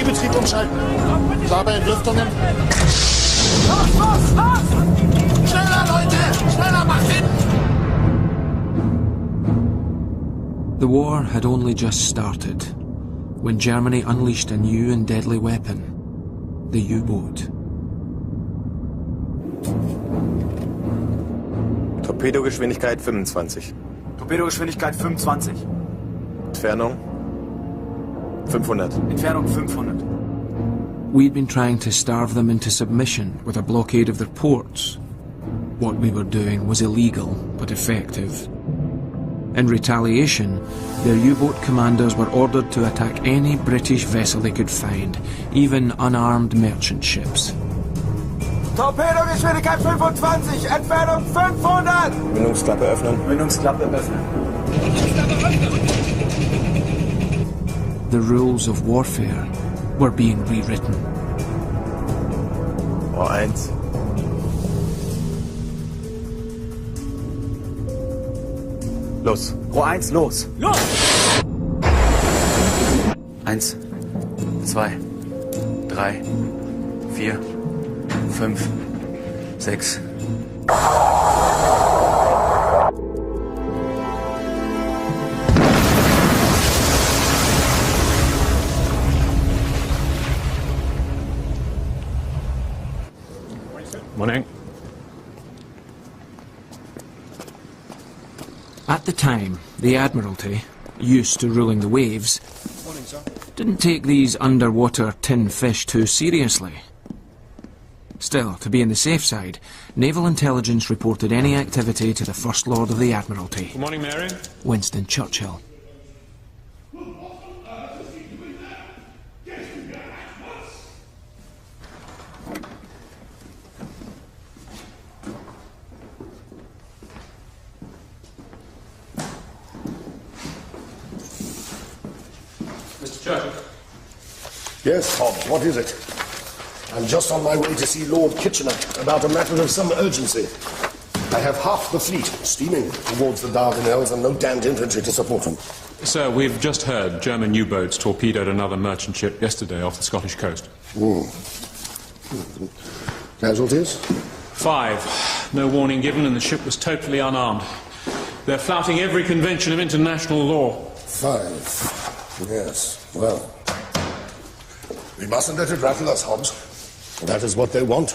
Zielbetrieb umschalten. Dabei Entlüftungen. Los, los, los! Schneller, Leute! Schneller, macht hin! The war had only just started when Germany unleashed a new and deadly weapon, the U-boat. Torpedogeschwindigkeit 25. Torpedogeschwindigkeit 25. Entfernung 500. Entfernung 500. We'd been trying to starve them into submission with a blockade of their ports. What we were doing was illegal, but effective. In retaliation, their U-boat commanders were ordered to attack any British vessel they could find, even unarmed merchant ships. Torpedogeschwindigkeit 25, Entfernung 500! Mündungsklappe öffnen. Mündungsklappe öffnen. The rules of warfare were being rewritten. Rohr 1. Los. Rohr 1, los! Los! 1, 2, 3, 4, 5, 6. Morning. At the time, the Admiralty, used to ruling the waves, didn't take these underwater tin fish too seriously. Still, to be on the safe side, naval intelligence reported any activity to the First Lord of the Admiralty, Good morning, Mary. Winston Churchill. Mr. Churchill. Yes, Hobbs, what is it? I'm just on my way to see Lord Kitchener about a matter of some urgency. I have half the fleet steaming towards the Dardanelles and no damned infantry to support them. Sir, we've just heard German U-boats torpedoed another merchant ship yesterday off the Scottish coast. Casualties? 5. No warning given and the ship was totally unarmed. They're flouting every convention of international law. 5. Yes, well. We mustn't let it rattle us, Hobbs. That is what they want.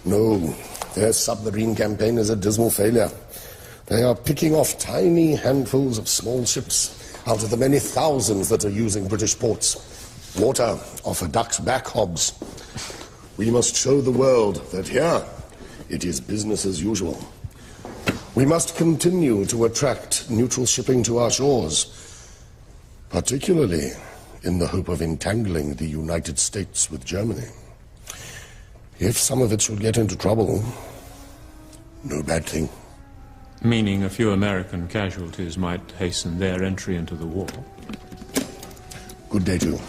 No, their submarine campaign is a dismal failure. They are picking off tiny handfuls of small ships out of the many thousands that are using British ports. Water off a duck's back, Hobbs. We must show the world that here it is business as usual. We must continue to attract neutral shipping to our shores, particularly in the hope of entangling the United States with Germany. If some of it should get into trouble, no bad thing. Meaning a few American casualties might hasten their entry into the war. Good day to you.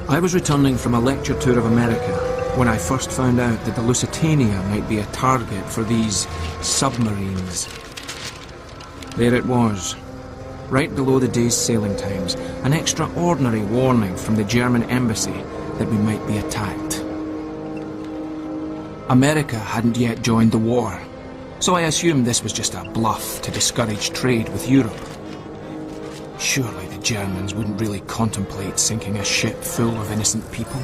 I was returning from a lecture tour of America when I first found out that the Lusitania might be a target for these submarines. There it was, right below the day's sailing times, an extraordinary warning from the German embassy that we might be attacked. America hadn't yet joined the war, so I assumed this was just a bluff to discourage trade with Europe. Surely the Germans wouldn't really contemplate sinking a ship full of innocent people.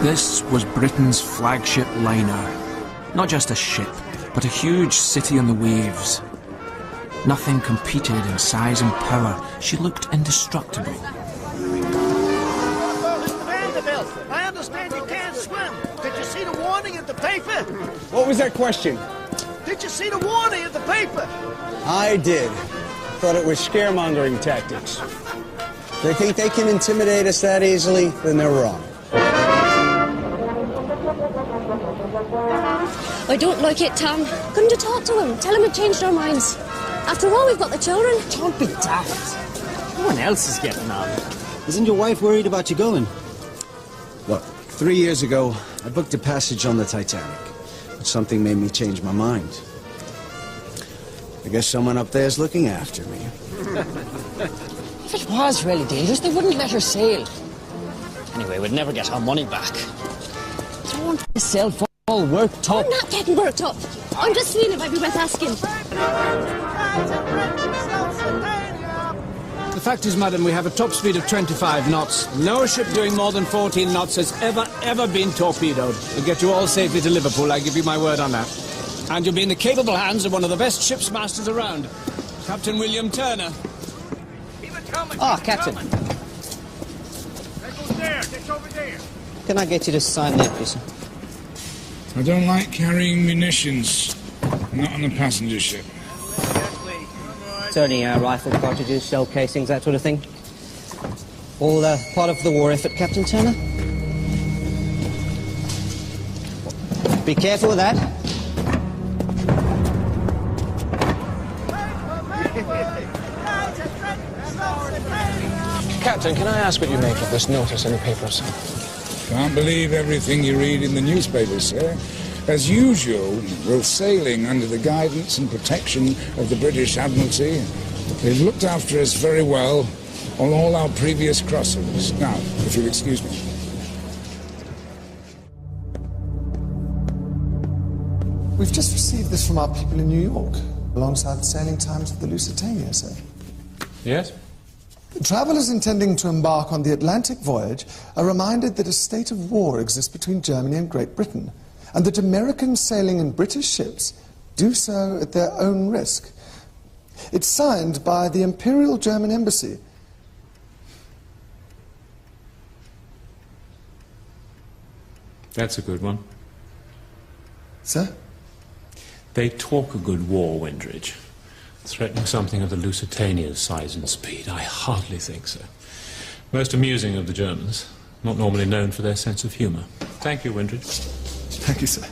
This was Britain's flagship liner. Not just a ship, but a huge city on the waves. Nothing competed in size and power. She looked indestructible. Mr. Vanderbilt, I understand you can't swim. Did you see the warning in the paper? What was that question? Do Did you see the warning in the paper? I did. Thought it was scaremongering tactics. They think they can intimidate us that easily, then they're wrong. I don't like it, Tom. Couldn't you talk to him? Tell him we've changed our minds. After all, we've got the children. Don't be daft. No one else is getting on. Isn't your wife worried about you going? Look, 3 years ago, I booked a passage on the Titanic. But something made me change my mind. I guess someone up there's looking after me. If it was really dangerous, they wouldn't let her sail. Anyway, we'd never get our money back. Don't get yourself all worked up. I'm not getting worked up. I'm just seeing if I'd be worth asking. The fact is, madam, we have a top speed of 25 knots. No ship doing more than 14 knots has ever been torpedoed. We'll get you all safely to Liverpool, I give you my word on that. And you'll be in the capable hands of one of the best ship's masters around, Captain William Turner. Ah, Captain. Can I get you to sign there, please? I don't like carrying munitions. Not on a passenger ship. It's only rifle cartridges, shell casings, that sort of thing. All part of the war effort, Captain Turner. Be careful with that. Captain, can I ask what you make of this notice in the papers? Can't believe everything you read in the newspapers, sir. As usual, we're sailing under the guidance and protection of the British Admiralty. They've looked after us very well on all our previous crossings. Now, if you'll excuse me. We've just received this from our people in New York, alongside the sailing times of the Lusitania, sir. Yes? Travellers intending to embark on the Atlantic voyage are reminded that a state of war exists between Germany and Great Britain, and that Americans sailing in British ships do so at their own risk. It's signed by the Imperial German Embassy. That's a good one. Sir? They talk a good war, Windridge. Threatening something of the Lusitania's size and speed, I hardly think so. Most amusing of the Germans, not normally known for their sense of humour. Thank you, Windridge. Thank you, sir.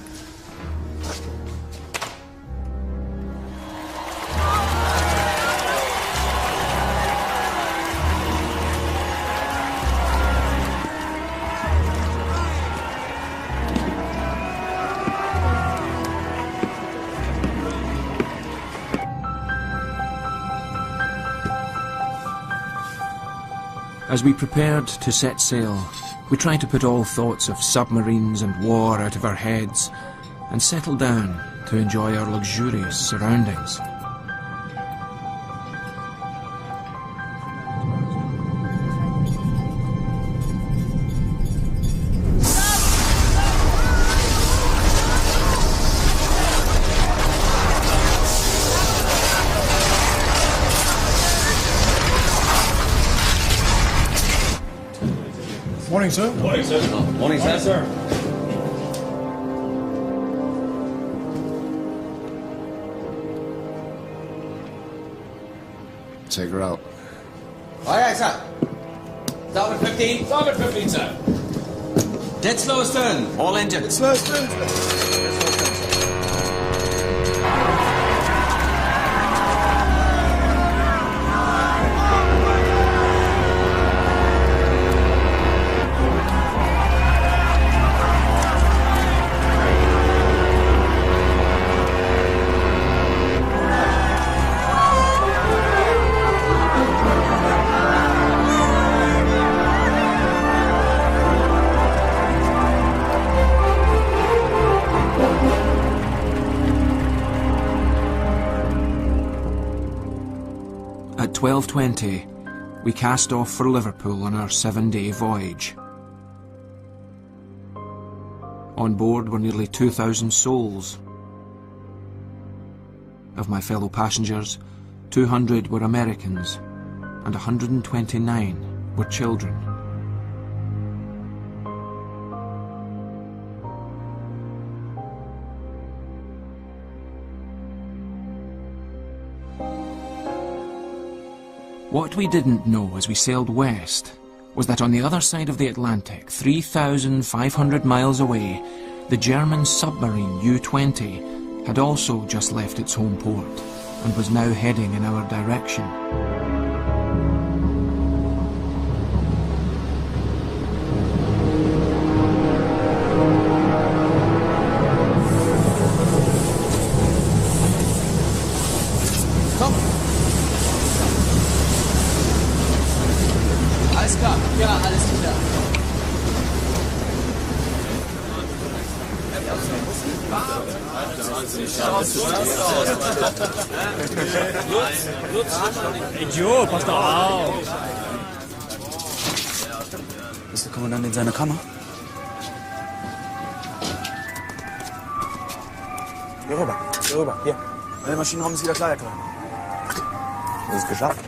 As we prepared to set sail, we tried to put all thoughts of submarines and war out of our heads and settle down to enjoy our luxurious surroundings. Morning, sir. Morning, sir. Morning, sir. Take her out. Aye, aye, sir. Starboard 15. Starboard 15, sir. Dead slow astern. All engines. Slow astern. At 12:20, we cast off for Liverpool on our 7-day voyage. On board were nearly 2,000 souls. Of my fellow passengers, 200 were Americans, and 129 were children. What we didn't know as we sailed west was that on the other side of the Atlantic, 3,500 miles away, the German submarine U-20 had also just left its home port and was now heading in our direction. Komm! Alles klar? Ja, alles klar. Hey Joe, pass doch auf! Ist der Kommandant in seiner Kammer? Hier rüber, hier rüber, hier. Der Maschinenraum ist wieder klar, Herr Klein. Das ist geschafft.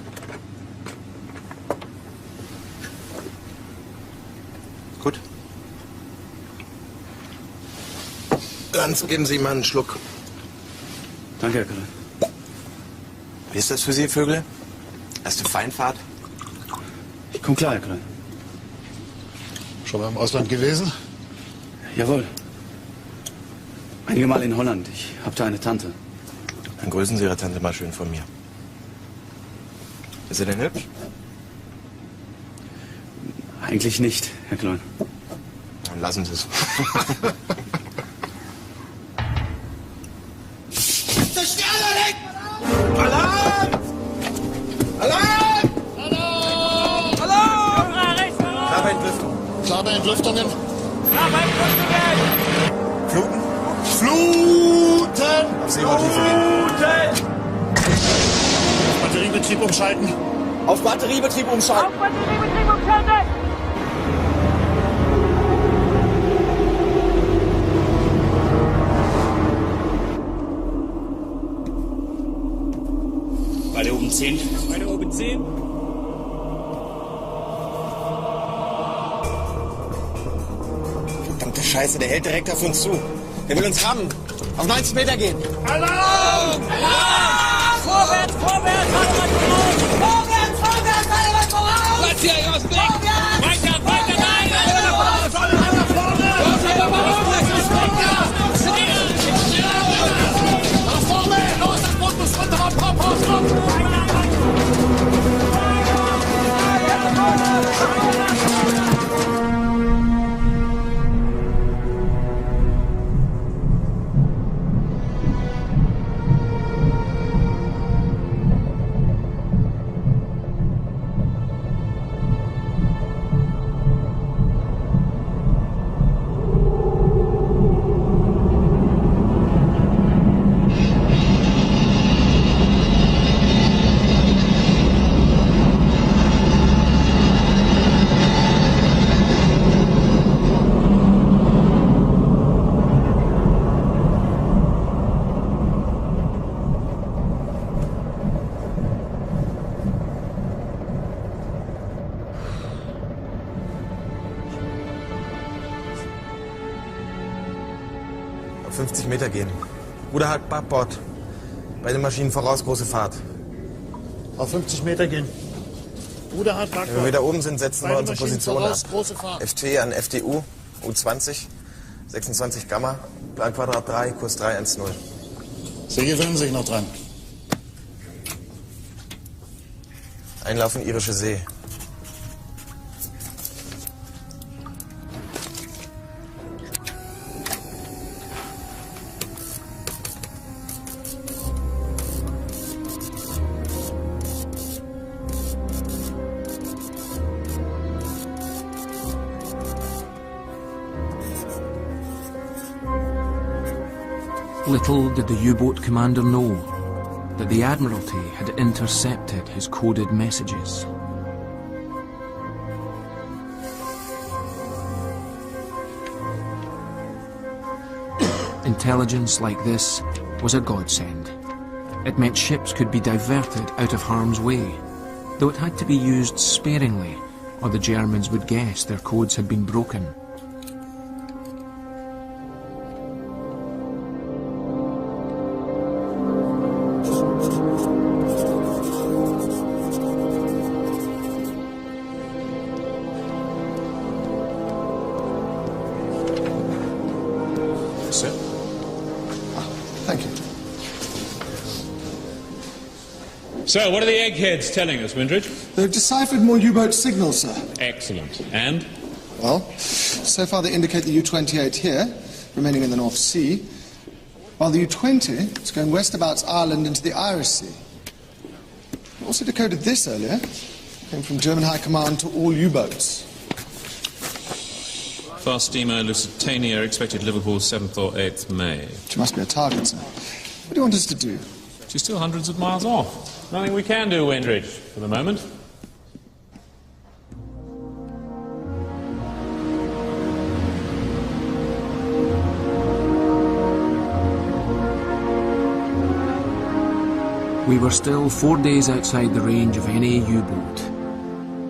Gut. Ganz, geben Sie mal einen Schluck. Danke, Herr Klein. Wie ist das für Sie, Vögel? Erste Feinfahrt? Ich komm klar, Herr Klein. Schon mal im Ausland gewesen? Jawohl. Einige Mal in Holland. Ich hab da eine Tante. Dann grüßen Sie Ihre Tante mal schön von mir. Ist sie denn hübsch? Eigentlich nicht, Herr Klein. Dann lassen Sie es. Alarm! Alarm! Alarm! Klar bei Entlüftung. Klar bei Entlüftungen? Klar bei Entlüftungen! Fluten? Fluten! Auf Seerohrtiefe gehen. Batteriebetrieb umschalten. Auf Batteriebetrieb umschalten. Auf Batteriebetrieb umschalten! Beide oben 10. Beide oben 10. Verdammte Scheiße, der hält direkt auf uns zu. Der will uns rammen. Auf 90 Meter gehen. Alarm! Alarm! Vorwärts, vorwärts! Vorwärts, vorwärts! Alle voraus! Platz hier aus dem Weg! Weiter, weiter, nein! Alle vorne! Nach vorne! Los, das Boot muss runter! Auf 50 Meter gehen. Ruderhack, Backbord. Beide Maschinen voraus, große Fahrt. Auf 50 Meter gehen. Ruderhard, Wenn wir Backbord. wieder oben sind, setzen wir Beide unsere Maschinen Position voraus, ab. große Fahrt. FT an FDU, U20, 26 Gamma, Plan Quadrat 3, Kurs 310. Sie gewöhnen sich noch dran. Einlauf in Irische See. Little did the U-boat commander know that the Admiralty had intercepted his coded messages. Intelligence like this was a godsend. It meant ships could be diverted out of harm's way, though it had to be used sparingly, or the Germans would guess their codes had been broken. So, what are the eggheads telling us, Windridge? They've deciphered more U-boat signals, sir. Excellent. And? Well, so far they indicate the U-28 here, remaining in the North Sea, while the U-20 is going westabouts Ireland into the Irish Sea. I also decoded this earlier. Came from German High Command to all U-boats. Fast steamer Lusitania expected Liverpool 7th or 8th May. She must be a target, sir. What do you want us to do? She's still hundreds of miles off. Nothing we can do, Windridge, for the moment. We were still 4 days outside the range of any U-boat,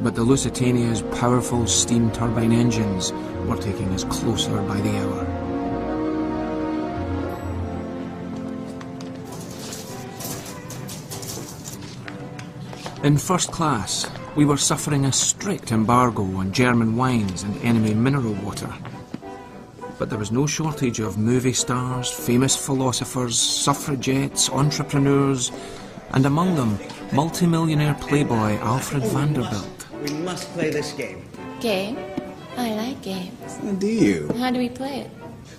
but the Lusitania's powerful steam turbine engines were taking us closer by the hour. In first class, we were suffering a strict embargo on German wines and enemy mineral water. But there was no shortage of movie stars, famous philosophers, suffragettes, entrepreneurs, and among them, multimillionaire playboy Alfred Vanderbilt. We must play this game. Game? I like games. Do you? How do we play it?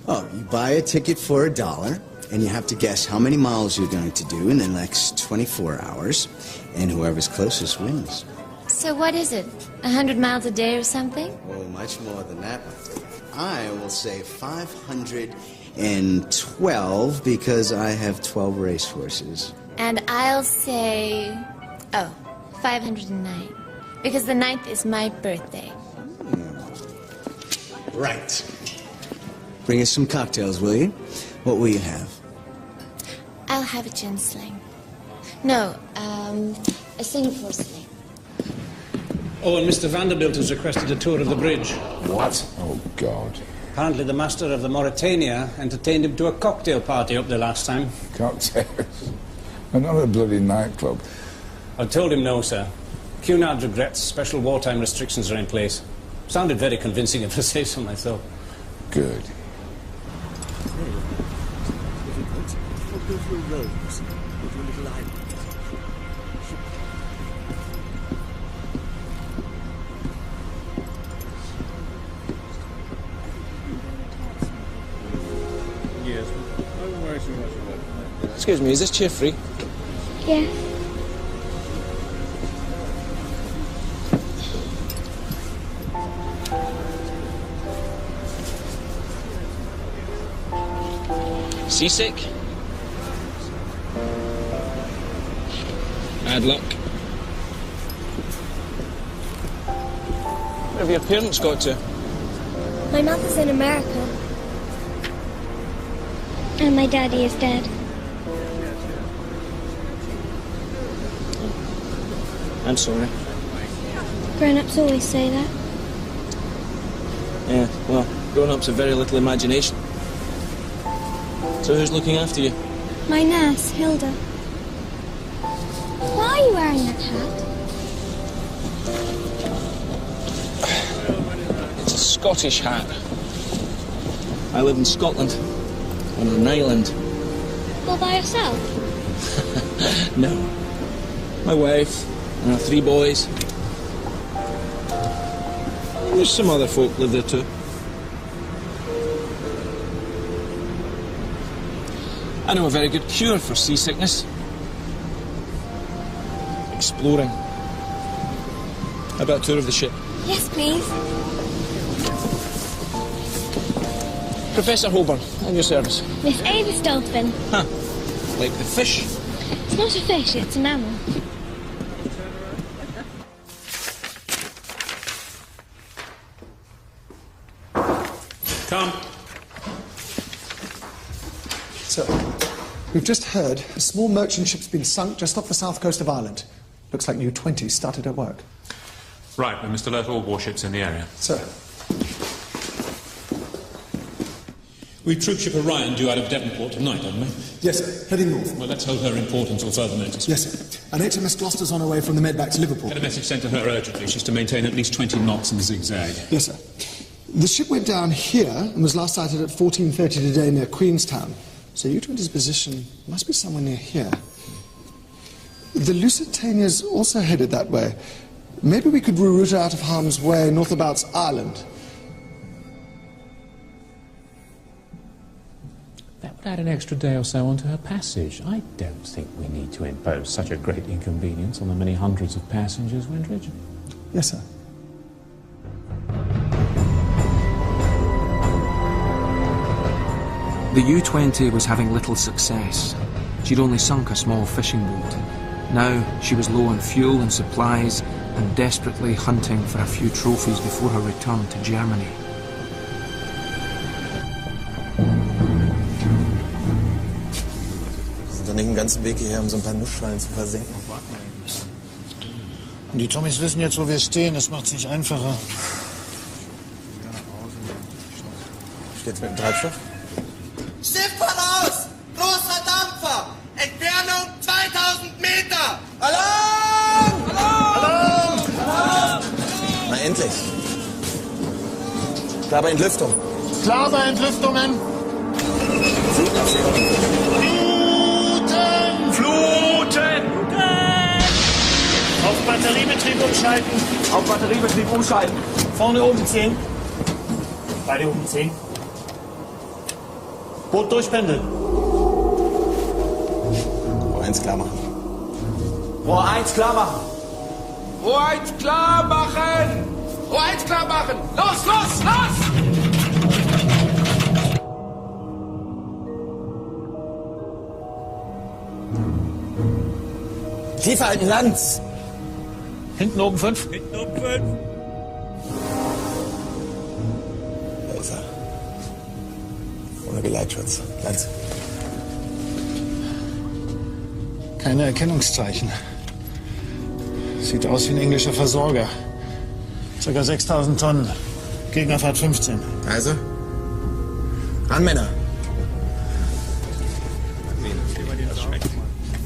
Oh, you buy a ticket for $1, and you have to guess how many miles you're going to do in the next 24 hours, and whoever's closest wins. So what is it? 100 miles a day or something? Oh, much more than that. I will say 512 because I have 12 racehorses. And I'll say... 509. Because the 9th is my birthday. Right. Bring us some cocktails, will you? What will you have? I'll have a gin sling. No, a Singapore sling. Oh, and Mr. Vanderbilt has requested a tour of the bridge. What? Oh, God. Apparently the master of the Mauritania entertained him to a cocktail party up there last time. Cocktails? Another bloody nightclub. I told him no, sir. Cunard regrets special wartime restrictions are in place. Sounded very convincing if I say so myself. Good. Excuse me, is this chair free? Yeah. Seasick? Bad luck. Where have your parents got to? My mother's in America. And my daddy is dead. I'm sorry. Grown-ups always say that. Yeah, well, grown-ups have very little imagination. So who's looking after you? My nurse, Hilda. Why are you wearing that hat? It's a Scottish hat. I live in Scotland, on an island. All by yourself? No. My wife and our 3 boys. There's some other folk live there too. I know a very good cure for seasickness. Exploring. How about a tour of the ship? Yes, please. Professor Holborn, on your service. Miss Avis Dolphin. Huh. Like the fish? It's not a fish, it's a mammal. Come. So, we've just heard a small merchant ship's been sunk just off the south coast of Ireland. Looks like U-20 started her work. Right, we must alert all warships in the area. Sir. We've troopship Orion due out of Devonport tonight, haven't we? Yes, sir. Heading north. Well, let's hold her in port until further notice. Yes, sir. And HMS Gloucester's on her way from the Med back to Liverpool. Get a message sent to her urgently. She's to maintain at least 20 knots and zigzag. Yes, sir. The ship went down here and was last sighted at 14:30 today near Queenstown. So U-20's position must be somewhere near here. The Lusitania's also headed that way. Maybe we could reroute her out of harm's way north about Ireland. That would add an extra day or so onto her passage. I don't think we need to impose such a great inconvenience on the many hundreds of passengers, Windridge. Yes, sir. The U-20 was having little success. She'd only sunk a small fishing boat. Now she was low on fuel and supplies and desperately hunting for a few trophies before her return to Germany. Wir sind doch nicht den ganzen Weg hierher, um so ein paar Nussschalen zu versenken. Und die Tommys wissen jetzt, wo wir stehen. Das macht es nicht einfacher. Steht's mit dem Treibstoff? Schiff voraus! Großer Dampfer! Entfernung 2000 Meter! Alarm! Alarm! Alarm! Na endlich. Klar bei Entlüftung. Klar bei Entlüftungen. Fluten! Fluten! Auf Batteriebetrieb umschalten. Auf Batteriebetrieb umschalten. Vorne oben 10. Beide oben 10. Boot durchpendeln. Rohr 1 klar machen. Rohr 1 klar machen. Rohr 1 klar machen! Rohr 1 klar machen! Los, los, los! Tiefer halten, Lanz! Hinten oben 5. Hinten oben 5. Da ist er. Ohne Geleitschutz. Lanz. Keine Erkennungszeichen. Sieht aus wie ein englischer Versorger. Circa 6000 Tonnen. Gegnerfahrt 15. Also? Ran, Männer!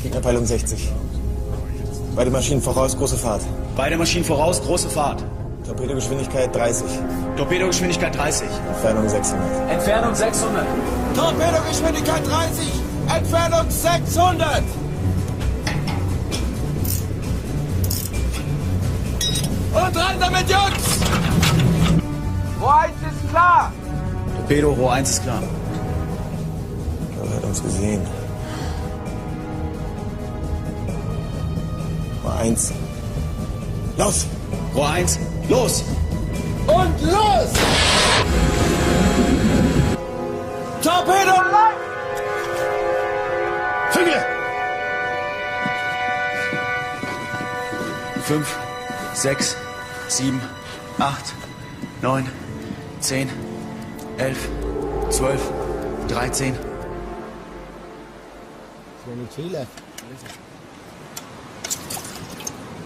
Gegnerpeilung 60. Beide Maschinen voraus, große Fahrt. Beide Maschinen voraus, große Fahrt. Torpedogeschwindigkeit 30. Torpedogeschwindigkeit 30. Entfernung 600. Entfernung 600. Torpedogeschwindigkeit 30! Entfernung 600! Und ran damit, Jungs! Rohr 1 ist klar! Torpedo, Rohr 1 ist klar. Er hat uns gesehen. Rohr 1. Los! Rohr 1, los! Und los! Torpedo live! Füge! 5, 6, 7, 8, 9, 10, 11, 12, 13. 22 left.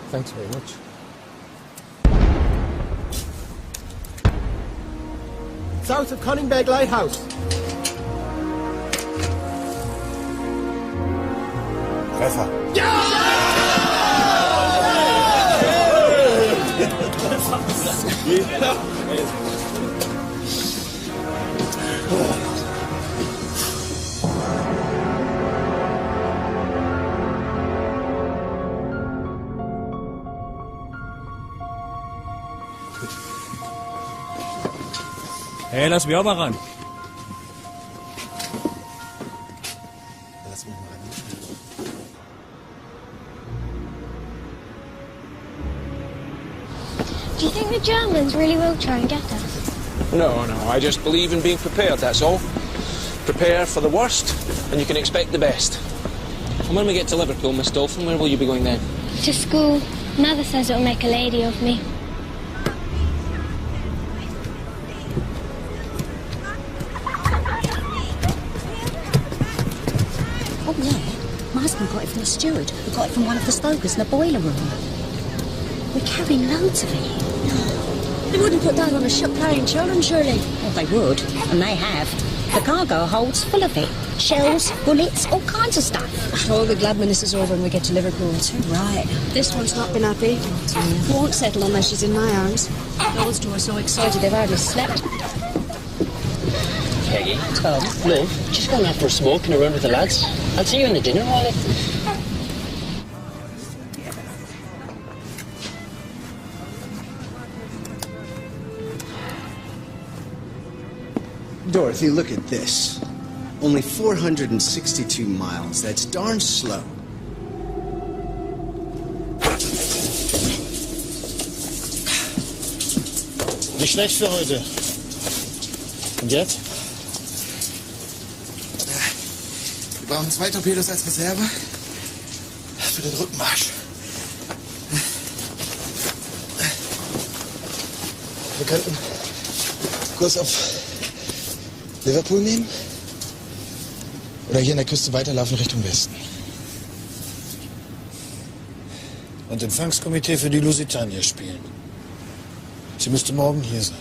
Thanks very much. South of Coningberg Lighthouse. Treffer. Hey, lass mich auch mal ran. Lass mich mal ran. Do you think the Germans really will try and get us? No, no, I just believe in being prepared, that's all. Prepare for the worst, and you can expect the best. And when we get to Liverpool, Miss Dolphin, where will you be going then? To school. Mother says it'll make a lady of me. Oh, yeah. My husband got it from the steward, who got it from one of the stokers in the boiler room. We're carrying loads of it. They wouldn't put that on a ship carrying children, surely. Well, they would, and they have. The cargo holds full of it. Shells, bullets, all kinds of stuff. All the glad when this is over and we get to Liverpool. Too right. This one's not been happy. Won't settle unless she's in my arms. Those two are so excited they've hardly slept. Peggy, Tom, Lou, just going out for a smoke and a run with the lads. I'll see you in the dinner, Wally. Dorothy, look at this. Only 462 miles. That's darn slow. Nicht schlecht für heute. Und jetzt? Wir brauchen 2 Torpedos als Reserve für den Rückmarsch. Wir könnten Kurs auf Liverpool nehmen oder hier an der Küste weiterlaufen Richtung Westen. Und Empfangskomitee für die Lusitania spielen. Sie müsste morgen hier sein.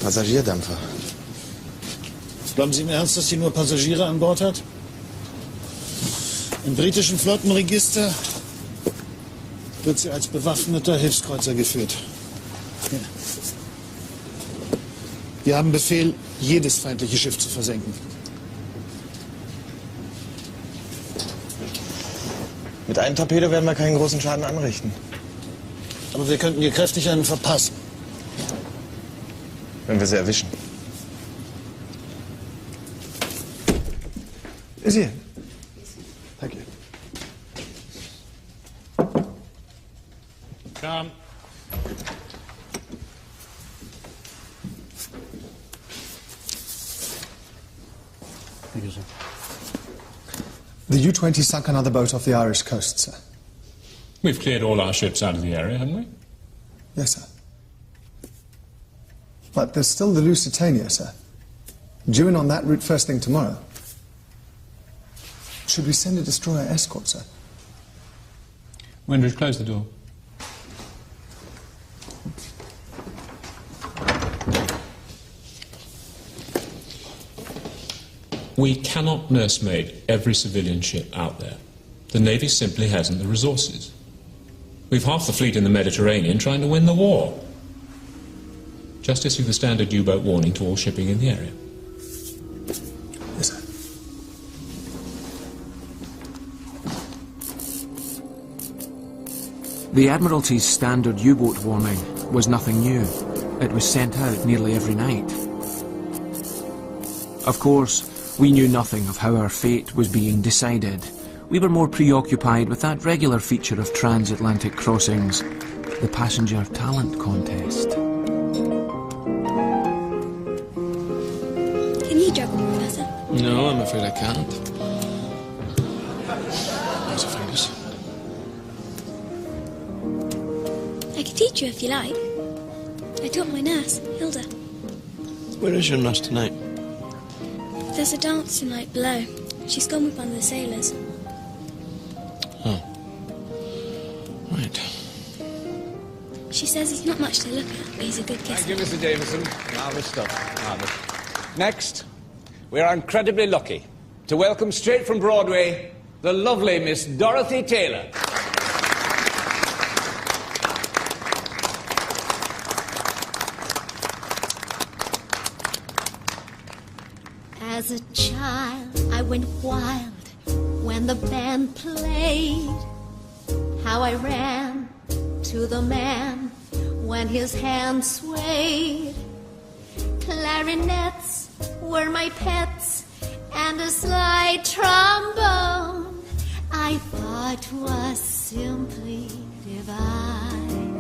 Passagierdampfer. Glauben Sie im Ernst, dass sie nur Passagiere an Bord hat? Im britischen Flottenregister wird sie als bewaffneter Hilfskreuzer geführt. Ja. Wir haben Befehl, jedes feindliche Schiff zu versenken. Mit einem Torpedo werden wir keinen großen Schaden anrichten. Aber wir könnten ihr kräftig einen verpassen. Wenn wir sie erwischen. Is he in? Thank you. Come. Thank you, sir. The U-20 sunk another boat off the Irish coast, sir. We've cleared all our ships out of the area, haven't we? Yes, sir. But there's still the Lusitania, sir. Due in on that route first thing tomorrow. Should we send a destroyer escort, sir? Windridge, close the door. We cannot nursemaid every civilian ship out there. The Navy simply hasn't the resources. We've half the fleet in the Mediterranean trying to win the war. Just issue the standard U-boat warning to all shipping in the area. Yes, sir. The Admiralty's standard U-boat warning was nothing new. It was sent out nearly every night. Of course, we knew nothing of how our fate was being decided. We were more preoccupied with that regular feature of transatlantic crossings, the passenger talent contest. Can you juggle, Professor? No, I'm afraid I can't. How's your fingers? I can teach you if you like. I taught my nurse, Hilda. Where is your nurse tonight? There's a dance tonight below. She's gone with one of the sailors. Oh. Right. She says he's not much to look at, but he's a good kisser. Thank you, Mr. Jameson. Marvellous stuff. Marvellous. Next, we are incredibly lucky to welcome straight from Broadway the lovely Miss Dorothy Taylor. As a child, I went wild when the band played. How I ran to the man when his hand swayed. Clarinets were my pets and a slide trombone I thought was simply divine.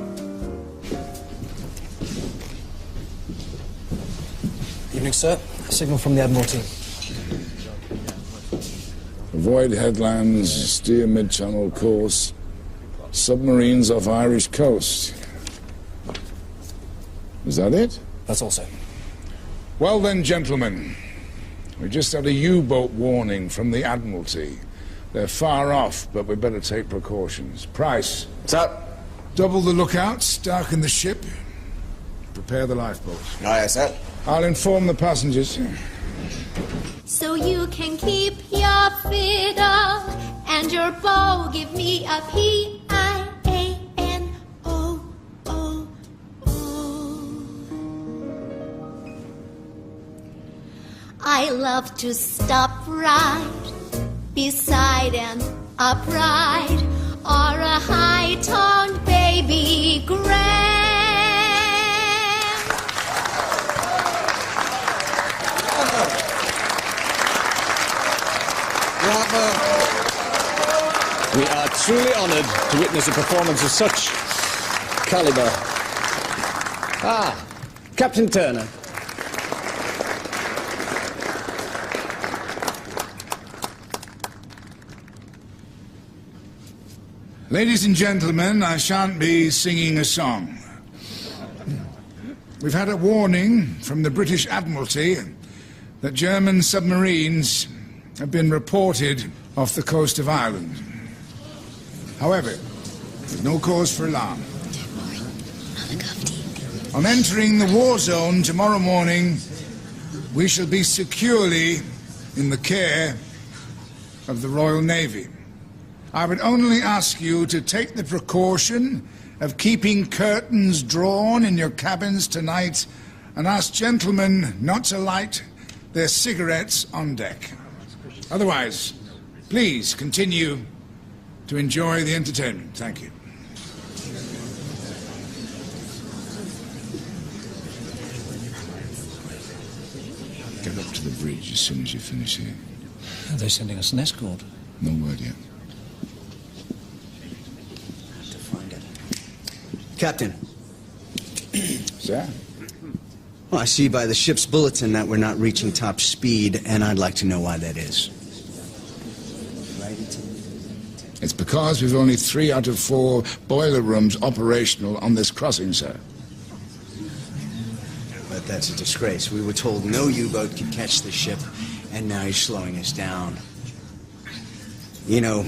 Evening, sir. Signal from the Admiralty. Avoid headlands, steer mid-channel course. Submarines off Irish coast. Is that it? That's all, sir. Well then, gentlemen, we just had a U-boat warning from the Admiralty. They're far off, but we better take precautions. Price. What's up? Double the lookouts, darken the ship, prepare the lifeboats. Aye, sir. I'll inform the passengers. So you can keep your fiddle and your bow. Give me a P-I-A-N-O-O-O. I love to stop right beside an upright or a high-toned baby. We are truly honored to witness a performance of such caliber. Ah, Captain Turner. Ladies and gentlemen, I shan't be singing a song. We've had a warning from the British Admiralty that German submarines have been reported off the coast of Ireland. However, there's no cause for alarm. On entering the war zone tomorrow morning, we shall be securely in the care of the Royal Navy. I would only ask you to take the precaution of keeping curtains drawn in your cabins tonight and ask gentlemen not to light their cigarettes on deck. Otherwise, please continue to enjoy the entertainment. Thank you. Get up to the bridge as soon as you finish here. Are they sending us an escort? No word yet. Captain. Sir? Well, I see by the ship's bulletin that we're not reaching top speed, and I'd like to know why that is. It's because we've only 3 out of 4 boiler rooms operational on this crossing, sir. But that's a disgrace. We were told no U-boat could catch the ship, and now you're slowing us down. You know,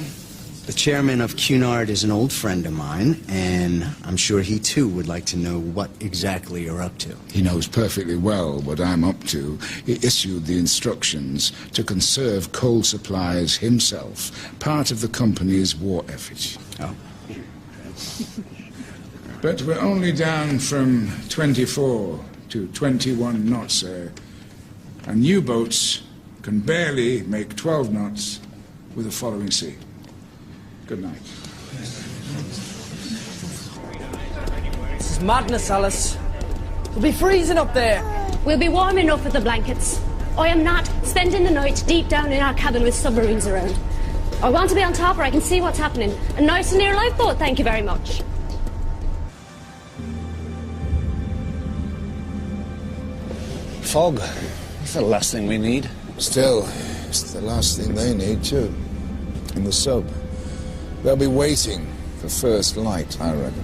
the chairman of Cunard is an old friend of mine, and I'm sure he too would like to know what exactly you're up to. He knows perfectly well what I'm up to. He issued the instructions to conserve coal supplies himself, part of the company's war effort. Oh. But we're only down from 24 to 21 knots, sir. And U-boats can barely make 12 knots with a following sea. Good night. This is madness, Alice. We'll be freezing up there. We'll be warm enough with the blankets. I am not spending the night deep down in our cabin with submarines around. I want to be on top where I can see what's happening. A nice and near lifeboat, thank you very much. Fog. It's the last thing we need. Still, it's the last thing they need, too. In the sub. They'll be waiting for first light, I reckon.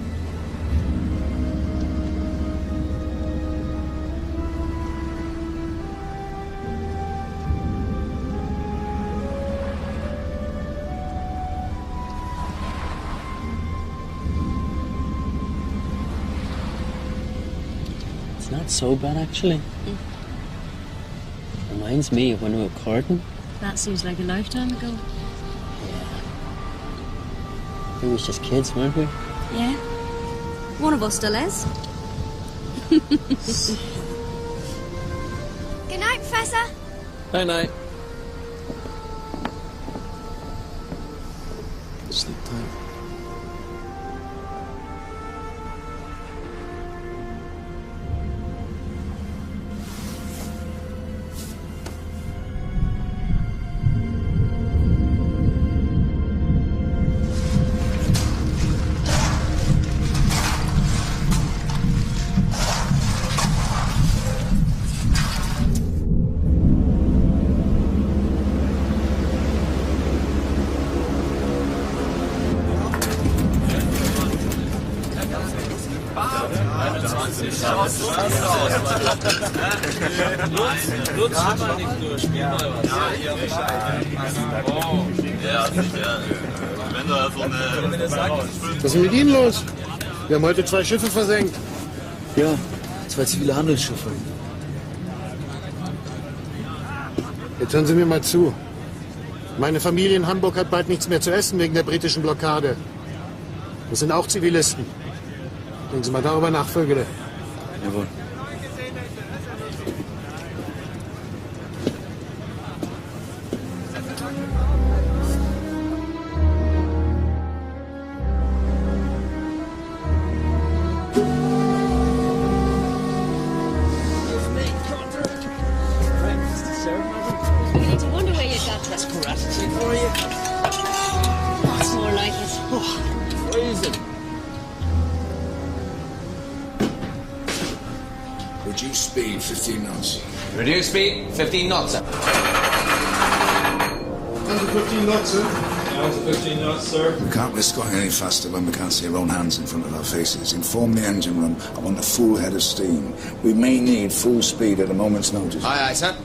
It's not so bad, actually. Reminds me of when we were courting. That seems like a lifetime ago. We was just kids, weren't we? Yeah. One of us still is. Good night, Professor. Night night. Sleep tight. Was ist mit Ihnen los? Wir haben heute 2 Schiffe versenkt. Ja, 2 zivile Handelsschiffe. Jetzt hören Sie mir mal zu. Meine Familie in Hamburg hat bald nichts mehr zu essen wegen der britischen Blockade. Das sind auch Zivilisten. Denken Sie mal darüber nach, Vögele. Jawohl. beginning to wonder where you got this carotid for you. That's more like it. Oh, easy. Reduce speed, 15 knots. Reduce speed, 15 knots, sir. Under 15 knots, sir. Yeah, under 15 knots, sir. We can't risk going any faster when we can't see our own hands in front of our faces. Inform the engine room. I want a full head of steam. We may need full speed at a moment's notice. Aye, aye, sir.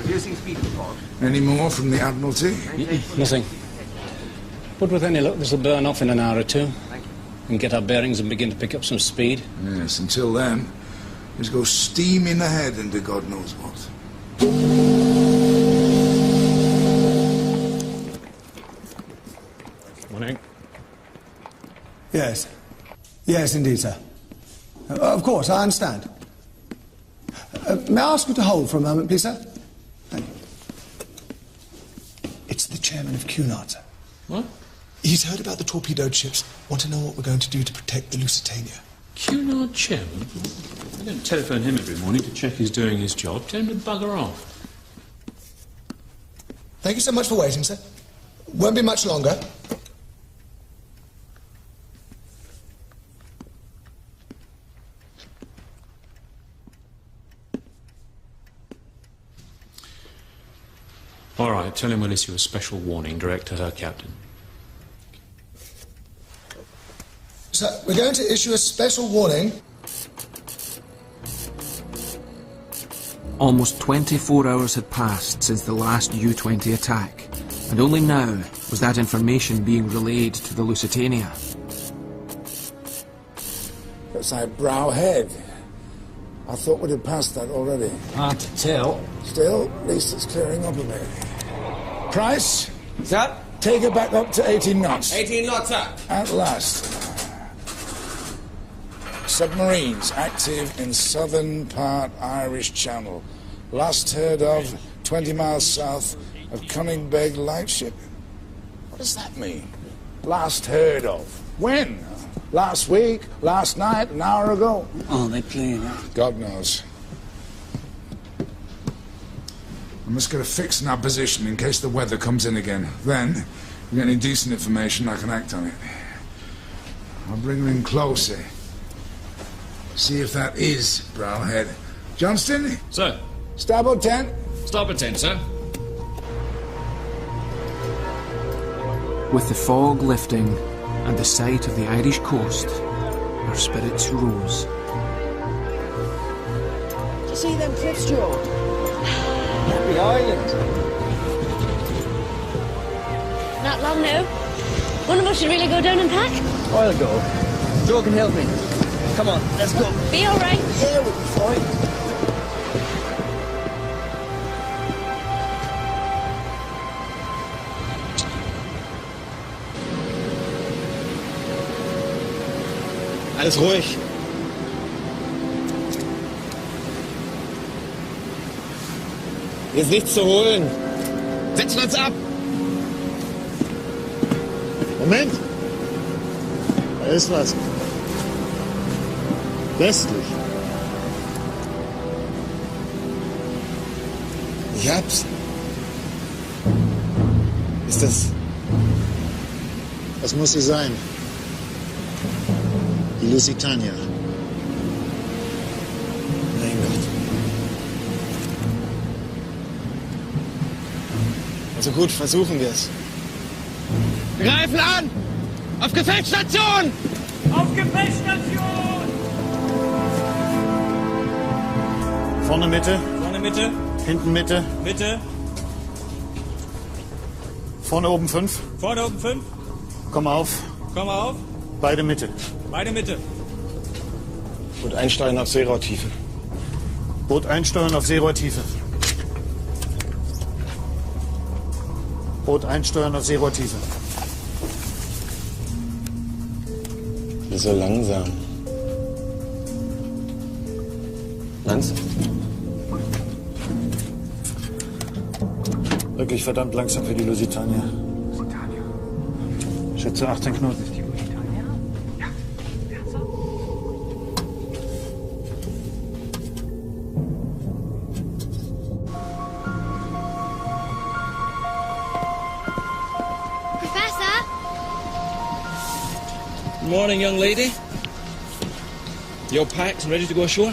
Reducing speed, report. Any more from the Admiralty? Nothing. But with any luck, this will burn off in an hour or two. And get our bearings and begin to pick up some speed. Yes, until then, let's go steaming ahead into God knows what. Morning. Yes. Yes, indeed, sir. Of course, I understand. May I ask you to hold for a moment, please, sir? Thank you. It's the chairman of Cunard, sir. What? He's heard about the torpedoed ships. Want to know what we're going to do to protect the Lusitania. Cunard chairman? I don't telephone him every morning to check he's doing his job. Tell him to bugger off. Thank you so much for waiting, sir. Won't be much longer. All right, tell him we'll issue a special warning direct to her captain. Sir, we're going to issue a special warning. Almost 24 hours had passed since the last U-20 attack, and only now was that information being relayed to the Lusitania. That's our brow head. I thought we'd have passed that already. Hard to tell. Still, at least it's clearing up a bit. Price? Sir? Take it back up to 18 knots. 18 knots, sir. At last. Submarines active in southern part Irish Channel. Last heard of 20 miles south of Cunningbeg Lightship. What does that mean? Last heard of. When? Last week? Last night? An hour ago? Oh, they playing that? God knows. I must get a fix in our position in case the weather comes in again. Then, if we get any decent information, I can act on it. I'll bring her in closer. See if that is Browhead. Johnston? Sir. Starboard 10. Starboard 10, sir. With the fog lifting and the sight of the Irish coast, our spirits rose. Do you see them cliffs, Joe? Happy Island. Not long now. One of us should really go down and pack. I'll go. Joe can help me. Come on, let's go. Be all right. Yeah, we'll be fine. Alles ruhig. Hier ist nichts zu holen. Setzen uns ab. Moment. Da ist was. Westlich. Ich hab's. Ist das... Was muss sie sein? Die Lusitania. Mein Gott. Also gut, versuchen wir es. Wir greifen an! Auf Gefechtsstation! Auf Gefechtsstation! Vorne Mitte. Vorne Mitte. Hinten Mitte. Mitte. Vorne oben 5. Vorne oben 5. Komm auf. Komm auf. Beide Mitte. Beide Mitte. Boot einsteuern auf Seerohrtiefe. Boot einsteuern auf Seerohrtiefe. Boot einsteuern auf Seerohrtiefe. So langsam. Lance? Wirklich verdammt langsam für die Lusitania. Schätze 18 Knoten. Morning, young lady. You're packed and ready to go ashore?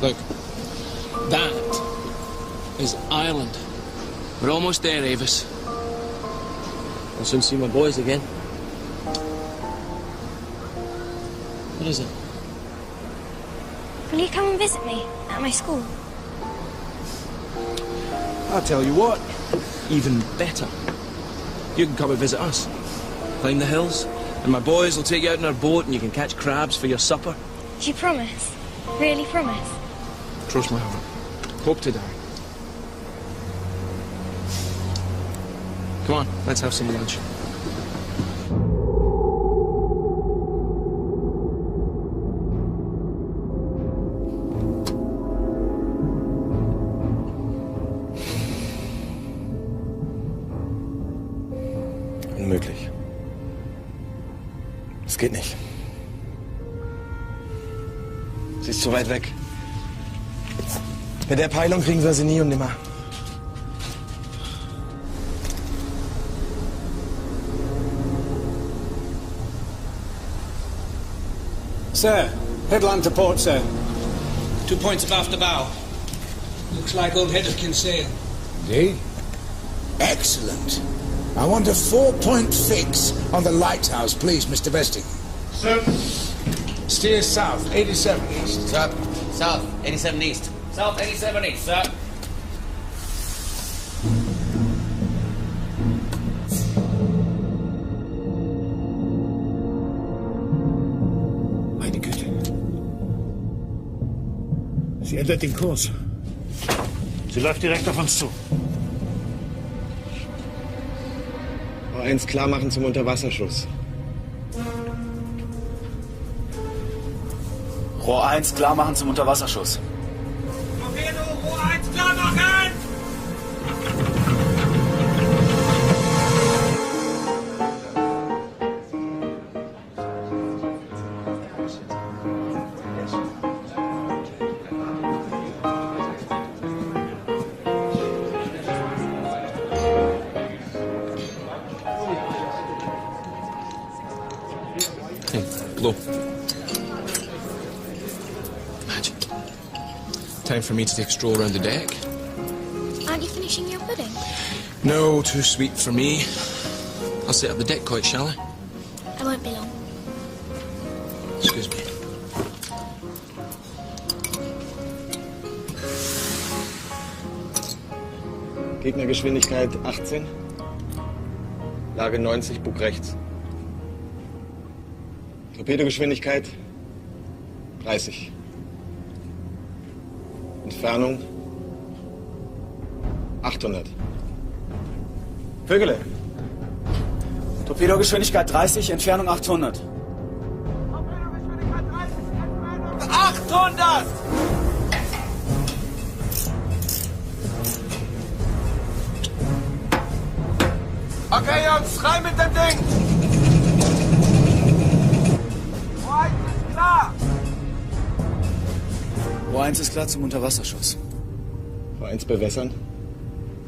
Look, that is Ireland. We're almost there, Avis. I'll soon see my boys again. What is it? Will you come and visit me at my school? I'll tell you what, even better. You can come and visit us. Climb the hills, and my boys will take you out in our boat and you can catch crabs for your supper. Do you promise? Really promise? Cross my heart. Hope to die. Come on, let's have some lunch. Unmöglich. Es geht nicht. Sie ist zu weit weg. Mit der Peilung kriegen wir sie nie und nimmer. Sir, headland to port, sir. 2 points abaft the bow. Looks like old head of Kinsale. Indeed? Excellent. I want a 4-point fix on the lighthouse, please, Mr. Vesting. Sir. Steer south, 87 east. Sir. South, 87 east. South, 87 east, sir. Meine Güte. Sie ändert den Kurs. Sie läuft direkt auf uns zu. Rohr 1 klar machen zum Unterwasserschuss. Rohr 1 klar machen zum Unterwasserschuss. Torpedo, Rohr 1 klar machen! Blow. Magic. Time for me to take a stroll around the deck. Aren't you finishing your pudding? No, too sweet for me. I'll set up the deck quite, shall I? I won't be long. Excuse me. Gegnergeschwindigkeit 18. Lage 90, Bug rechts. Torpedogeschwindigkeit 30. Entfernung 800. Vögele. Torpedogeschwindigkeit 30, Entfernung 800. 800! Okay, Jungs, rein mit dem Ding! Rohr 1 ist klar! Rohr 1 ist klar zum Unterwasserschuss. Rohr 1 bewässern.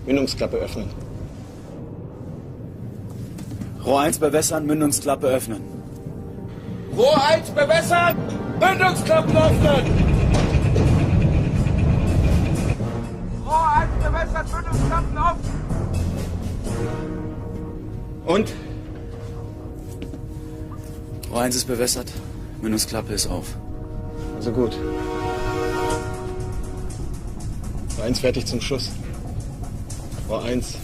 Mündungsklappe öffnen. Rohr 1 bewässern, Mündungsklappe öffnen. Rohr 1 bewässern! Mündungsklappen öffnen! Rohr 1 bewässern, Mündungsklappen offen! Und? Rohr 1 ist bewässert, Mündungsklappe ist auf. Also gut. Rohr 1 fertig zum Schuss. Rohr 1.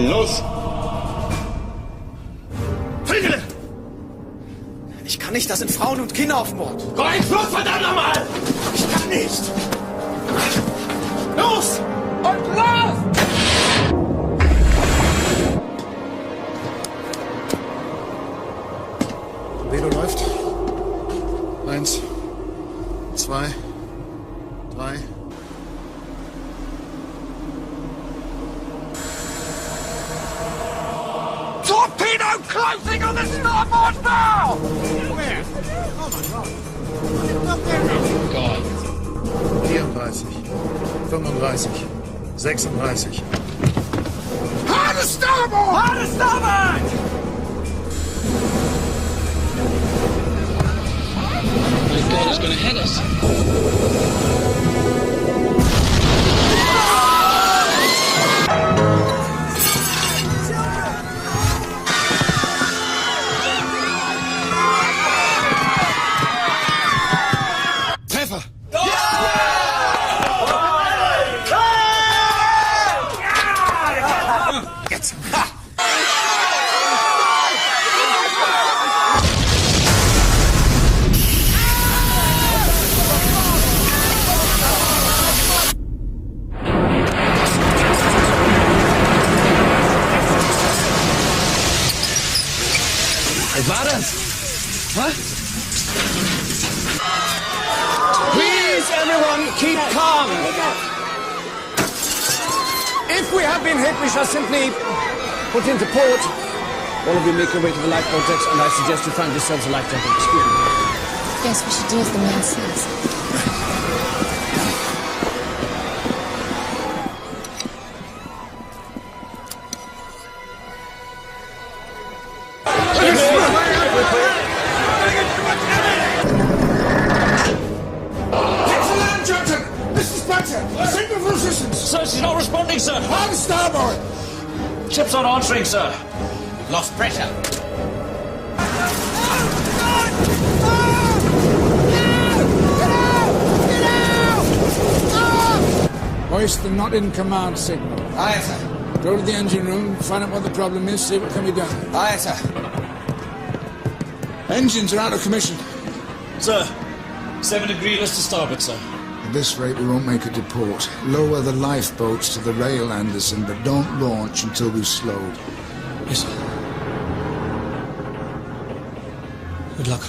Los! Vögele! Ich kann nicht, da sind Frauen und Kinder auf Bord. Rohr 1 los, verdammt nochmal! Ich kann nicht! Los! Und los! Torpedo läuft. 1, 2, 3. Torpedo closing on the starboard bow! Where? Oh my God. God. 34, 35, 36. Hard to starboard! Hard to starboard! My God, it's going to hit us. Treffer! Jetzt! Was war das? Was? Please, everyone, keep calm. If we have been hit, we shall simply put into port. All of you make your way to the lifeboat decks, and I suggest you find yourselves a life jacket. Excuse me. Yes, we should do as the man says. Signal for assistance! Sir, she's not responding, sir. On starboard! Ship's not answering, sir. Lost pressure. Hoist the not in command signal. Aye, sir. Go to the engine room, find out what the problem is, see what can be done. Aye, sir. Engines are out of commission. Sir, 7 degrees to starboard, sir. At this rate, we won't make it to port. Lower the lifeboats to the rail, Anderson, but don't launch until we've slowed. Yes, sir. Good luck.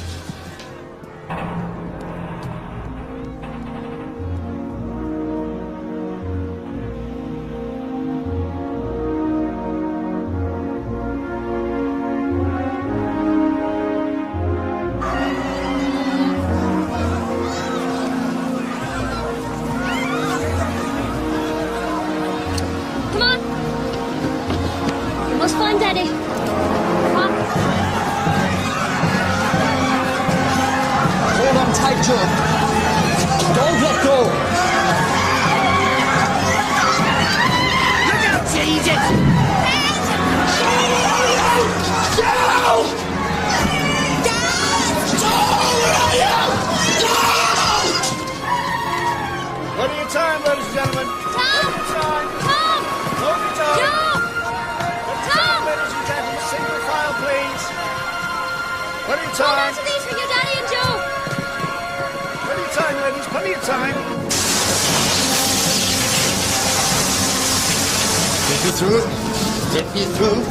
Come on. We must find Daddy. Come on. Hold on tight, Joe. Don't let go. Look out, Jesus! Joe! What are your time, ladies and gentlemen? Tom! What are your time? Tom! What are your time? Joe! What are your Tom! time, ladies and gentlemen? Single file, please. What are your Hold on time? to these for your Daddy and Joe. What are your time, ladies? Plenty of time. Get me through. Get me through.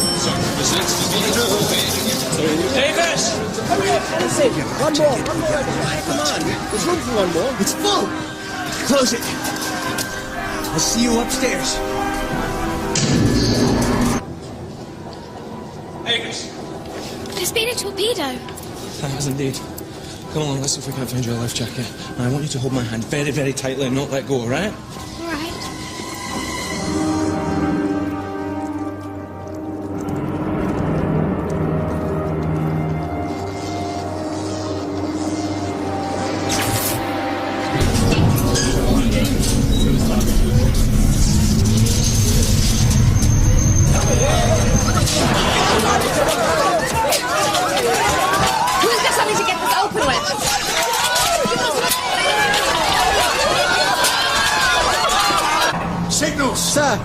Davis! Hurry up, Anderson. One more. Come on. There's room for one more. It's full. Close it. I'll see you upstairs. Davis! There's been a torpedo. There has indeed. Come along, let's see if we can't find your life jacket. And I want you to hold my hand very, very tightly and not let go, all right? All right. Who's got something to get this open with? Signals! Sir!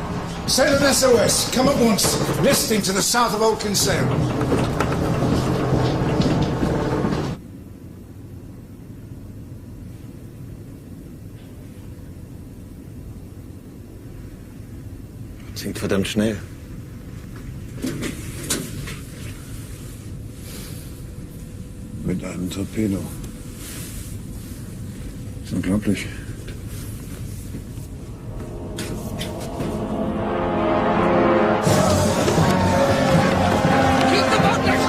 Send an SOS. Come at once. Listing to the south of Old Kinsale. Klingt verdammt schnell. Mit einem Torpedo. Ist unglaublich. Keep the boat next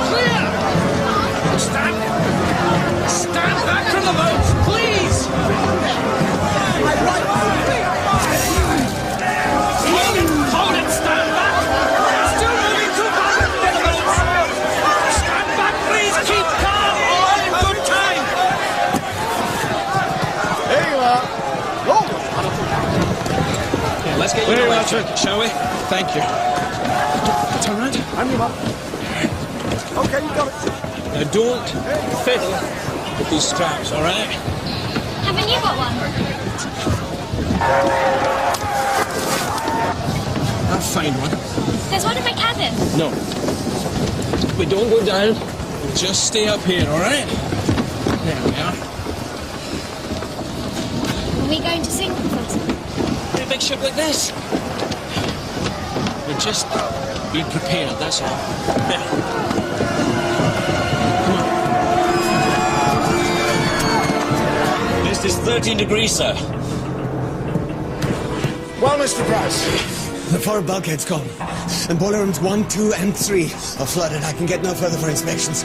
There you are. Oh! Yeah, let's get you a life jacket, shall we? Thank you. Turn around. I'm you up. Okay, you got it. Now don't fiddle with these straps, all right? Haven't you got one? I'll find one. There's one in my cabin. No. We don't go down. We'll just stay up here, all right? There we are. Are we going to sink with us? In a big ship like this? We're just being prepared, that's all. There. Come on. This is 13 degrees, sir. Well, Mr. Price. The forward bulkhead's gone. And boiler rooms 1, 2, and 3 are flooded. I can get no further for inspections.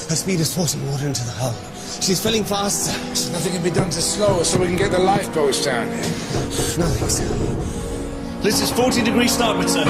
Her speed is forcing water into the hull. She's filling fast, sir. So nothing can be done to slow her so we can get the lifeboats down here. Nothing, sir. This is 14 degrees starboard, sir.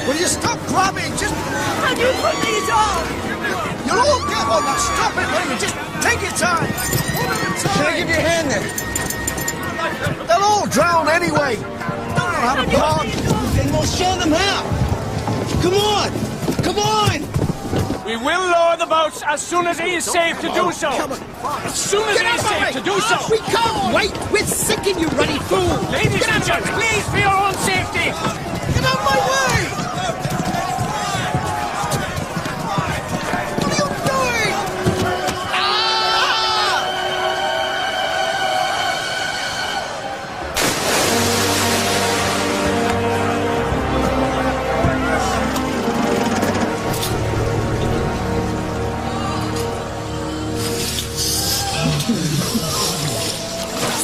Will you stop grabbing? Just... Can you put these on? You'll all get one. Now stop it, will you? Just take your time. One at a time. Can I give you a hand there? They'll all drown anyway. Don't know how to put on. Then we'll show them how. Come on. Come on. We will lower the boats as soon as it is safe to do so. As soon as it is safe to do so. We can't wait. We're sicking you, ruddy fool. Ladies and gentlemen, please, for your own safety. Get out of my way.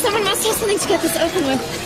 Someone must have something to get this open with.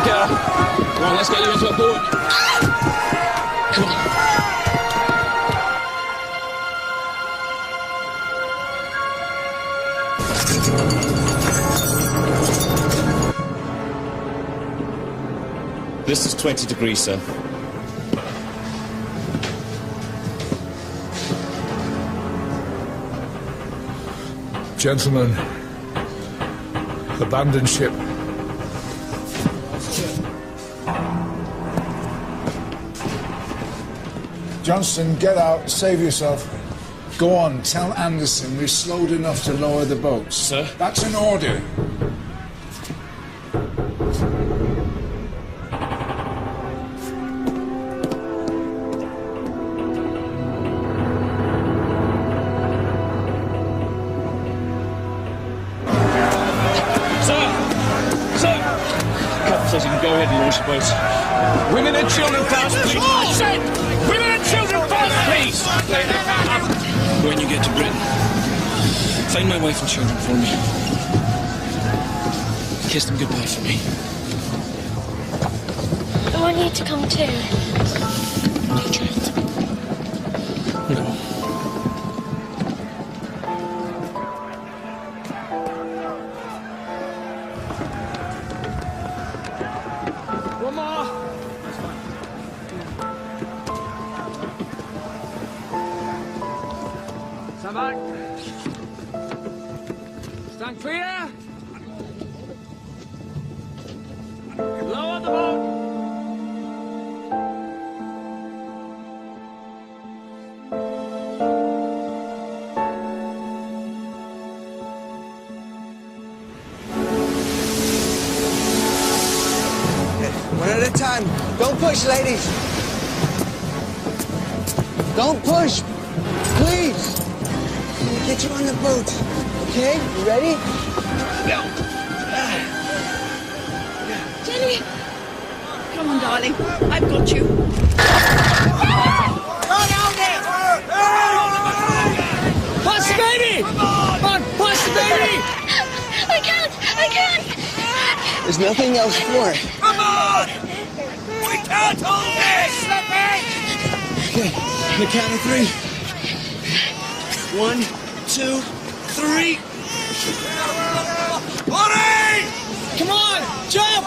Come on, let's get you into a boat. Come on. This is 20 degrees, sir. Gentlemen, abandon ship. Johnston, get out, save yourself. Go on, tell Anderson we've slowed enough to lower the boats. Sir? That's an order. Says you can go ahead and launch the boats. Women and children first, please. I said, women and children first, please. When you get to Britain, find my wife and children for me. Kiss them goodbye for me. I want you to come too. No, child. Stand back. Stand clear. Lower the boat. One at a time. Don't push, ladies. Don't push. Please. Let me get you on the boat. Okay? You ready? No. Jenny! Come on, darling. I've got you. Push the baby! Come on, push the baby! I can't! There's nothing else for it. Come on! We can't hold this! Okay, on the count of 3. 1, 2, 3. Hurry! Come on, jump!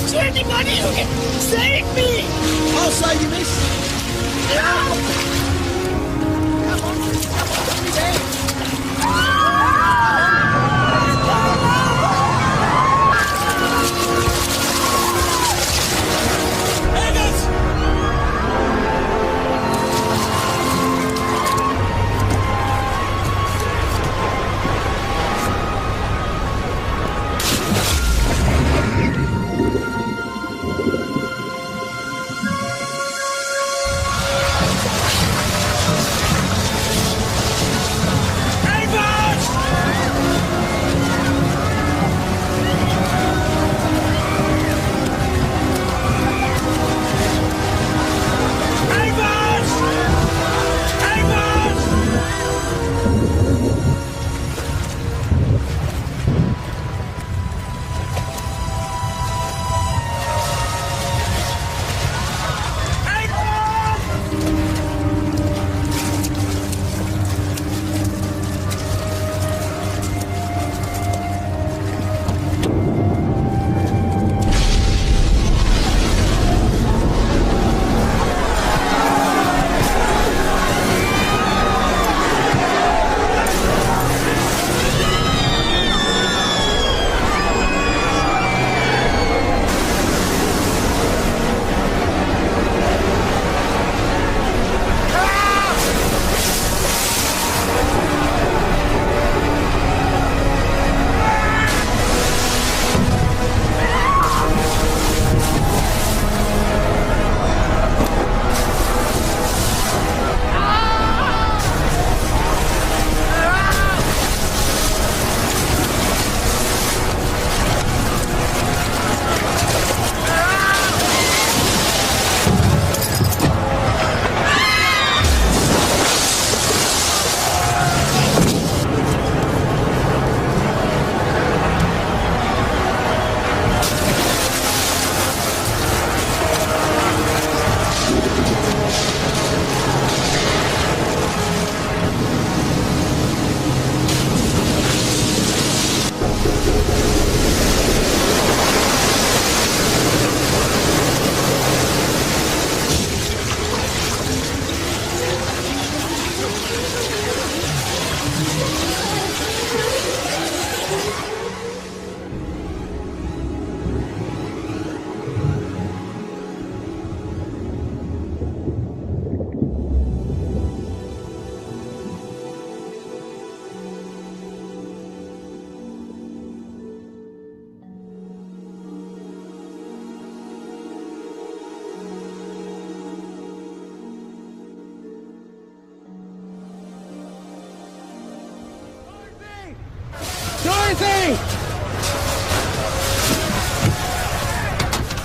To anybody who can save me! I'll save you, miss.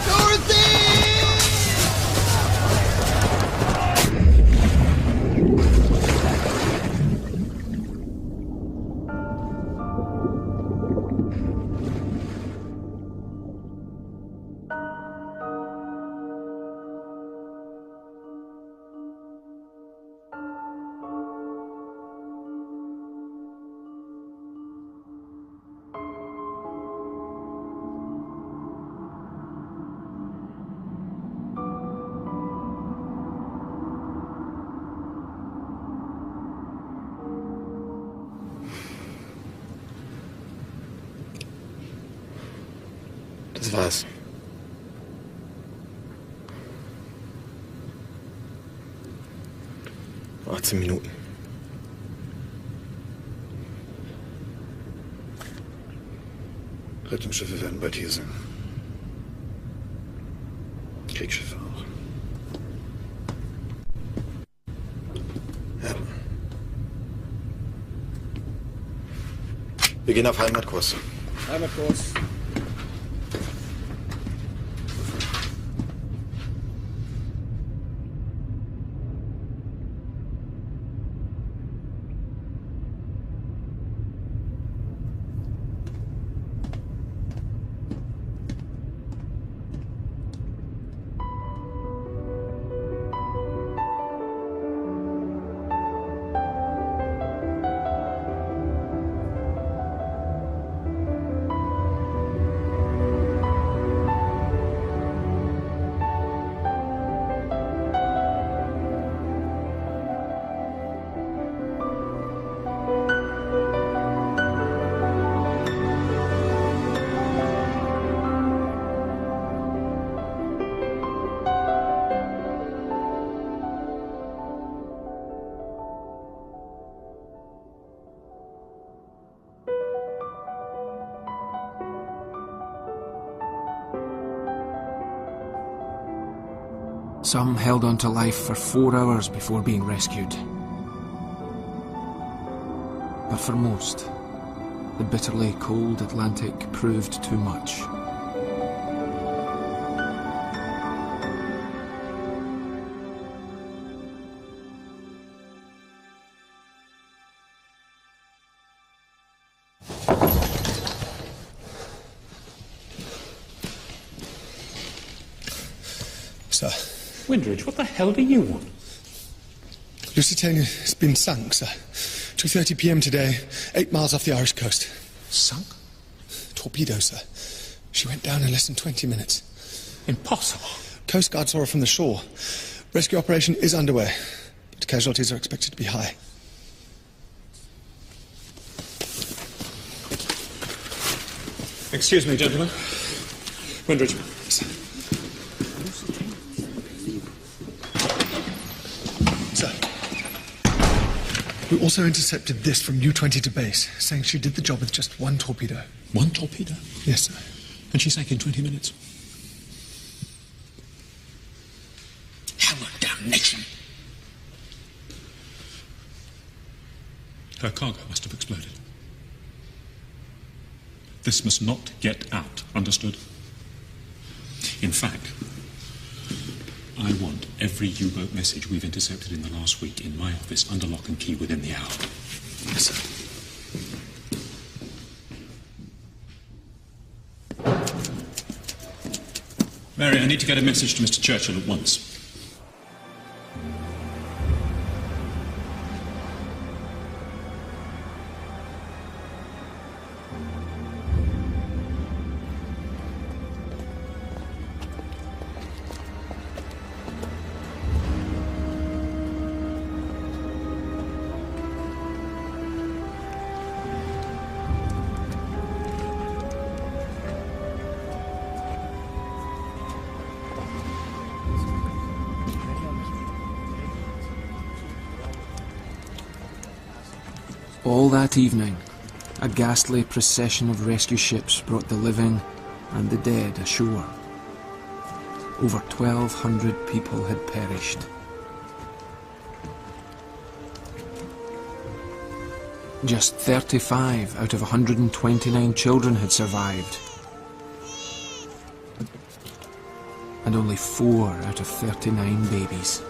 Dorothy! Das war's. Noch 18 Minuten. Rettungsschiffe werden bald hier sein. Kriegsschiffe auch. Ja. Wir gehen auf Heimatkurs. Heimatkurs. Some held on to life for 4 hours before being rescued. But for most, the bitterly cold Atlantic proved too much. Sir. Windridge, what the hell do you want? Lusitania has been sunk, sir. 2:30 p.m. today, 8 miles off the Irish coast. Sunk? Torpedo, sir. She went down in less than 20 minutes. Impossible. Coast Guard saw her from the shore. Rescue operation is underway, but casualties are expected to be high. Excuse me, gentlemen. Windridge. Sir. We also intercepted this from U-20 to base, saying she did the job with just 1 torpedo. 1 torpedo? Yes, sir. And she sank in 20 minutes? Hell of damnation. Her cargo must have exploded. This must not get out, understood? In fact, I want every U-boat message we've intercepted in the last week in my office under lock and key within the hour. Yes, sir. Mary, I need to get a message to Mr. Churchill at once. All that evening, a ghastly procession of rescue ships brought the living and the dead ashore. Over 1,200 people had perished. Just 35 out of 129 children had survived. And only 4 out of 39 babies.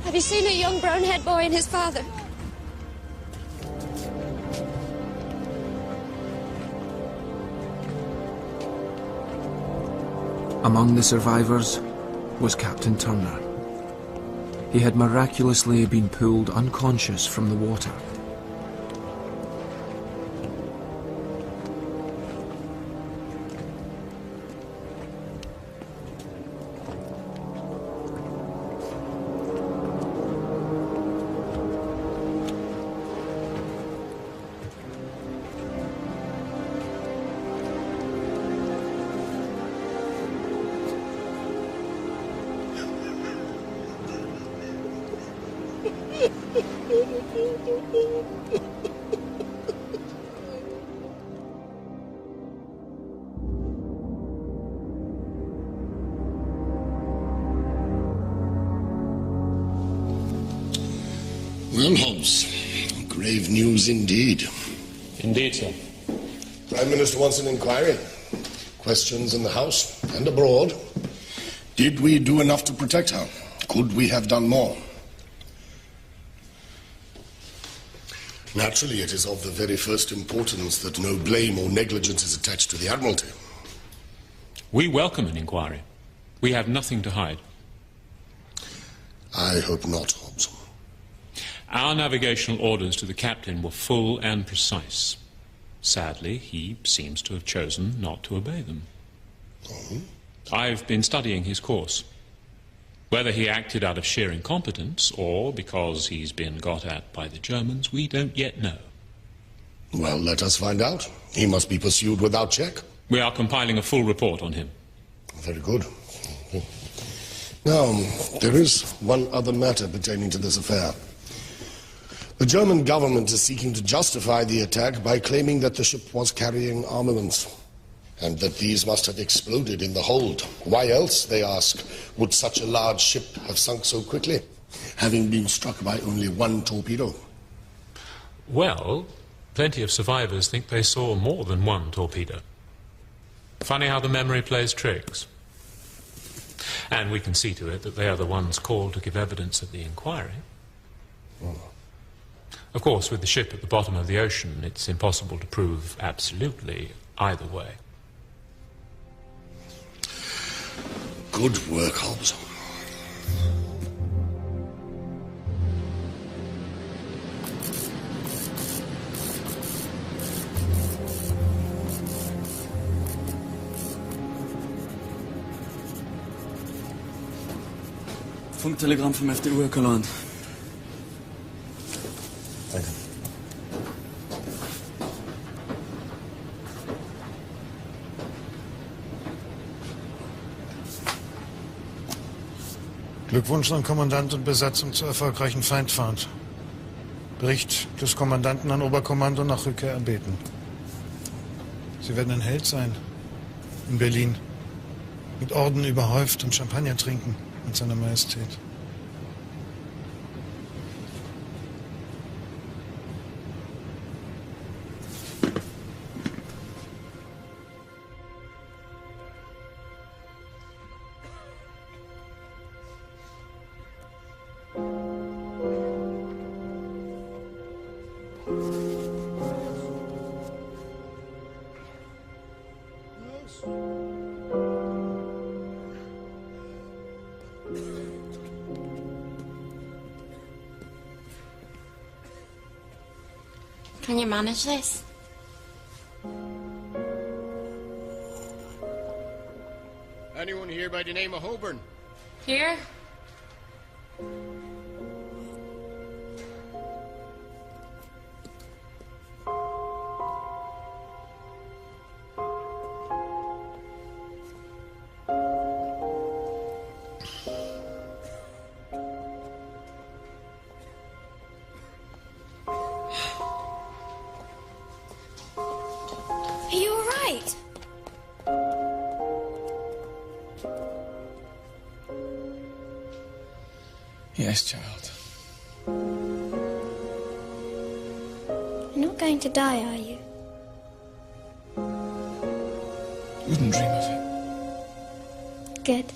Have you seen a young brown-haired boy and his father? Among the survivors was Captain Turner. He had miraculously been pulled unconscious from the water. Well, Holmes, grave news indeed. Indeed, sir. Prime Minister wants an inquiry. Questions in the House and abroad. Did we do enough to protect her? Could we have done more? Naturally, it is of the very first importance that no blame or negligence is attached to the Admiralty. We welcome an inquiry. We have nothing to hide. I hope not, Hobbs. Our navigational orders to the captain were full and precise. Sadly, he seems to have chosen not to obey them. Oh? I've been studying his course. Whether he acted out of sheer incompetence or because he's been got at by the Germans, we don't yet know. Well, let us find out. He must be pursued without check. We are compiling a full report on him. Very good. Now, there is one other matter pertaining to this affair. The German government is seeking to justify the attack by claiming that the ship was carrying armaments, and that these must have exploded in the hold. Why else, they ask, would such a large ship have sunk so quickly, having been struck by only one torpedo? Well, plenty of survivors think they saw more than one torpedo. Funny how the memory plays tricks. And we can see to it that they are the ones called to give evidence at the inquiry. Oh. Of course, with the ship at the bottom of the ocean, it's impossible to prove absolutely either way. Good work, Hobbs. Funktelegramm vom FDU, Herr Kolland. Danke. Glückwunsch an Kommandant und Besatzung zur erfolgreichen Feindfahrt. Bericht des Kommandanten an Oberkommando nach Rückkehr erbeten. Sie werden ein Held sein. In Berlin. Mit Orden überhäuft und Champagner trinken mit seiner Majestät. Can you manage this? Anyone here by the name of Holborn? Here? Yes, child. You're not going to die, are you? Wouldn't dream of it. Good.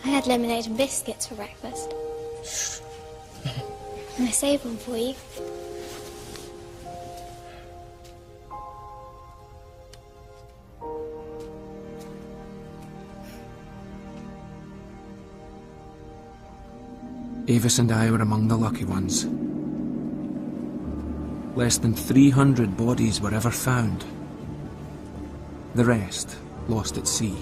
I had lemonade and biscuits for breakfast. And I saved one for you. Avis and I were among the lucky ones. Less than 300 bodies were ever found. The rest lost at sea.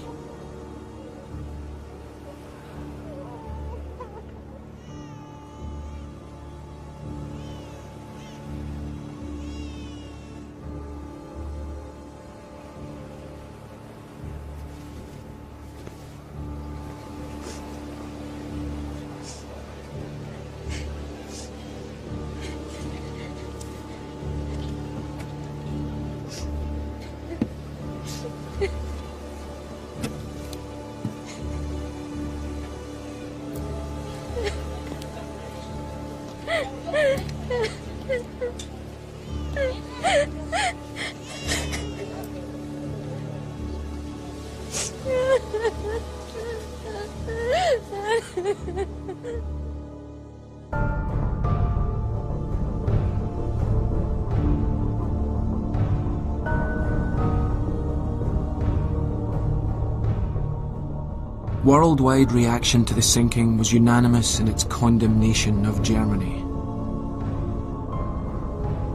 Worldwide reaction to the sinking was unanimous in its condemnation of Germany.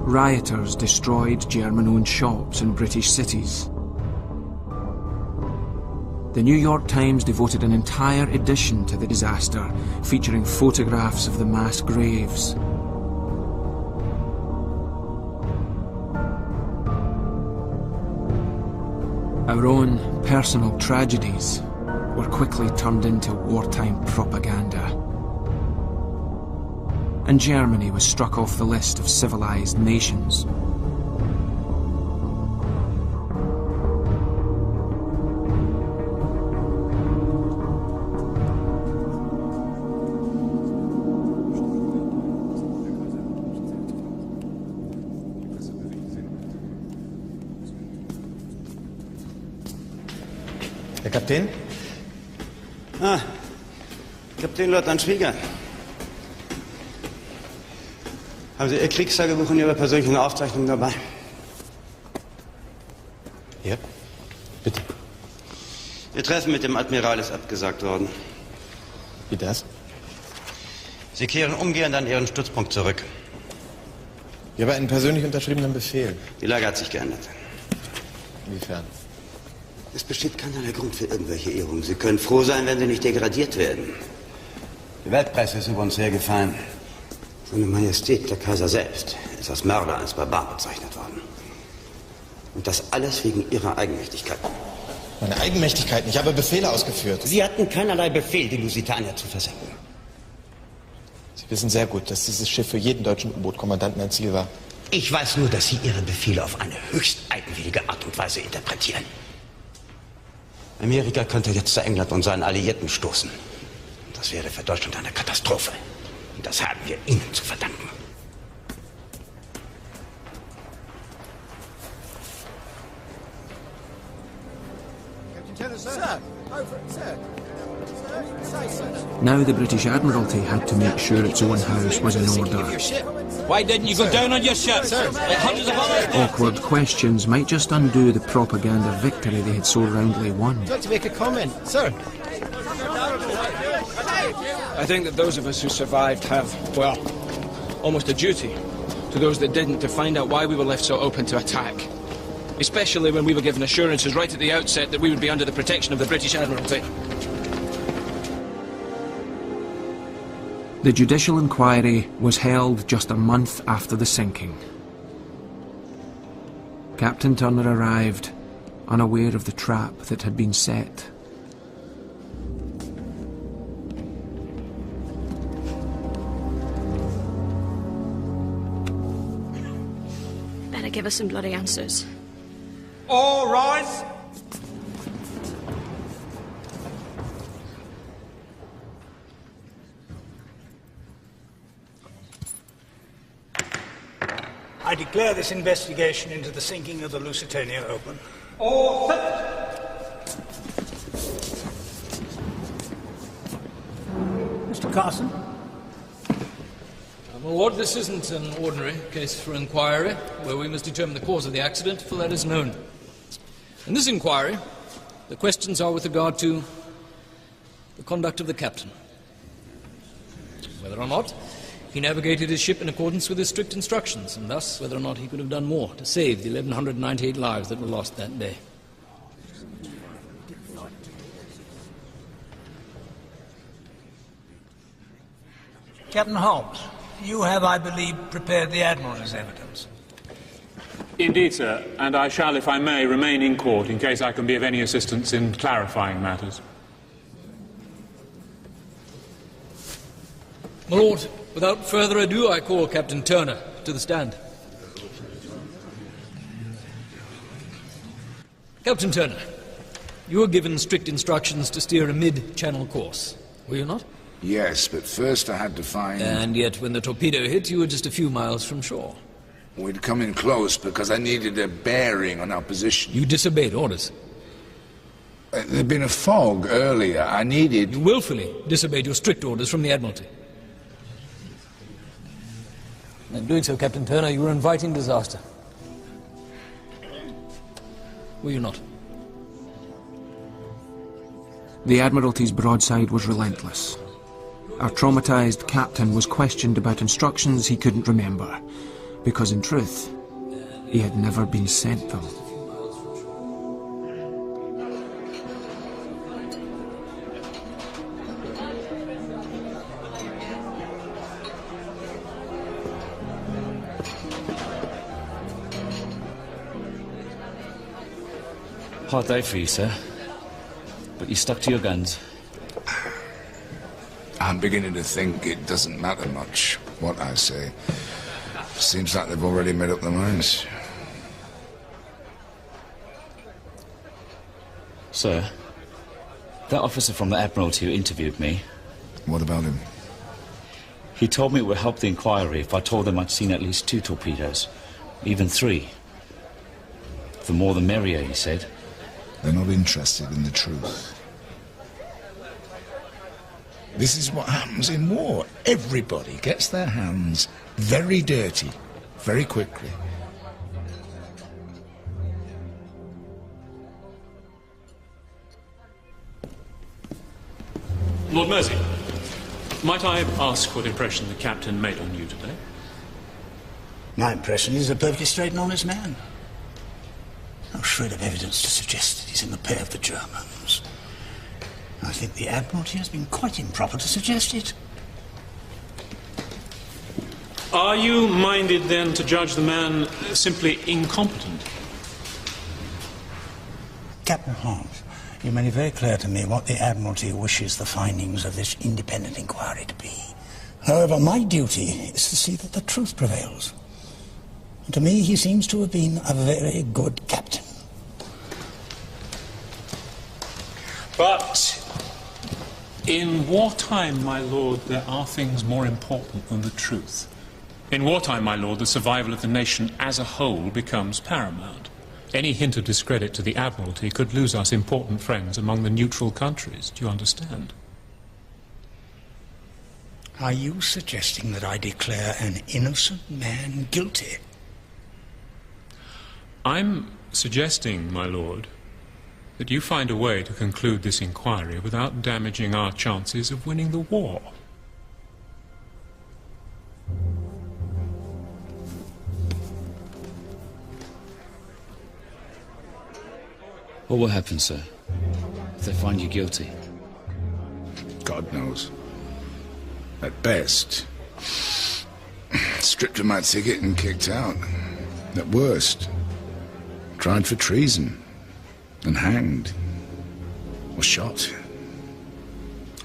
Rioters destroyed German-owned shops in British cities. The New York Times devoted an entire edition to the disaster, featuring photographs of the mass graves. Our own personal tragedies were quickly turned into wartime propaganda. And Germany was struck off the list of civilized nations. Herr Kapitän? Ah, Kapitänleutnant Schwieger. Haben Sie Ihr Kriegstagebuch und Ihre persönlichen Aufzeichnungen dabei? Ja, bitte. Ihr Treffen mit dem Admiral ist abgesagt worden. Wie das? Sie kehren umgehend an Ihren Stützpunkt zurück. Ich habe einen persönlich unterschriebenen Befehl. Die Lage hat sich geändert. Inwiefern? Es besteht keinerlei Grund für irgendwelche Ehrungen. Sie können froh sein, wenn Sie nicht degradiert werden. Die Weltpresse ist über uns hergefallen. Seine Majestät, der Kaiser selbst, ist als Mörder, als Barbar bezeichnet worden. Und das alles wegen Ihrer Eigenmächtigkeit. Meine Eigenmächtigkeit? Ich habe Befehle ausgeführt. Sie hatten keinerlei Befehl, die Lusitania zu versenken. Sie wissen sehr gut, dass dieses Schiff für jeden deutschen U-Boot-Kommandanten ein Ziel war. Ich weiß nur, dass Sie Ihre Befehle auf eine höchst eigenwillige Art und Weise interpretieren. Amerika könnte jetzt zu England und seinen Alliierten stoßen. Das wäre für Deutschland eine Katastrophe. Und das haben wir Ihnen zu verdanken. Now the British Admiralty had to make sure its own house was in order. Why didn't you go down on your ship? Like hundreds of others. Awkward questions might just undo the propaganda victory they had so roundly won. I'd like to make a comment, sir. I think that those of us who survived have, well, almost a duty to those that didn't to find out why we were left so open to attack. Especially when we were given assurances right at the outset that we would be under the protection of the British Admiralty. The judicial inquiry was held just a month after the sinking. Captain Turner arrived, unaware of the trap that had been set. Better give us some bloody answers. All rise. I declare this investigation into the sinking of the Lusitania open. All set. Mr. Carson? My lord, this isn't an ordinary case for inquiry, where we must determine the cause of the accident, for that is known. In this inquiry, the questions are with regard to the conduct of the captain. Whether or not he navigated his ship in accordance with his strict instructions, and thus whether or not he could have done more to save the 1,198 lives that were lost that day. Captain Holmes, you have, I believe, prepared the Admiral's evidence. Indeed, sir, and I shall, if I may, remain in court in case I can be of any assistance in clarifying matters. My lord, without further ado, I call Captain Turner to the stand. Captain Turner, you were given strict instructions to steer a mid-channel course, were you not? Yes, but first I had to find... And yet, when the torpedo hit, you were just a few miles from shore. We'd come in close because I needed a bearing on our position. You disobeyed orders. There'd been a fog earlier. I needed... You willfully disobeyed your strict orders from the Admiralty. In doing so, Captain Turner, you were inviting disaster. Were you not? The Admiralty's broadside was relentless. Our traumatized captain was questioned about instructions he couldn't remember, because in truth, he had never been sent them. Hard day for you, sir. But you stuck to your guns. I'm beginning to think it doesn't matter much what I say. Seems like they've already made up their minds. Sir, that officer from the Admiralty who interviewed me... What about him? He told me it would help the inquiry if I told them I'd seen at least 2 torpedoes. Even 3. The more the merrier, he said. They're not interested in the truth. This is what happens in war. Everybody gets their hands very dirty, very quickly. Lord Mersey, might I ask what impression the captain made on you today? My impression is a perfectly straight and honest man. No shred of evidence to suggest that he's in the pay of the Germans. I think the Admiralty has been quite improper to suggest it. Are you minded, then, to judge the man simply incompetent? Captain Holmes, you made it very clear to me what the Admiralty wishes the findings of this independent inquiry to be. However, my duty is to see that the truth prevails. And to me, he seems to have been a very good captain. But in wartime, my lord, there are things more important than the truth. In wartime, my lord, the survival of the nation as a whole becomes paramount. Any hint of discredit to the Admiralty could lose us important friends among the neutral countries. Do you understand? Are you suggesting that I declare an innocent man guilty? I'm suggesting, my lord, that you find a way to conclude this inquiry without damaging our chances of winning the war. What will happen, sir, if they find you guilty? God knows. At best, stripped of my ticket and kicked out. At worst, tried for treason and hanged or shot.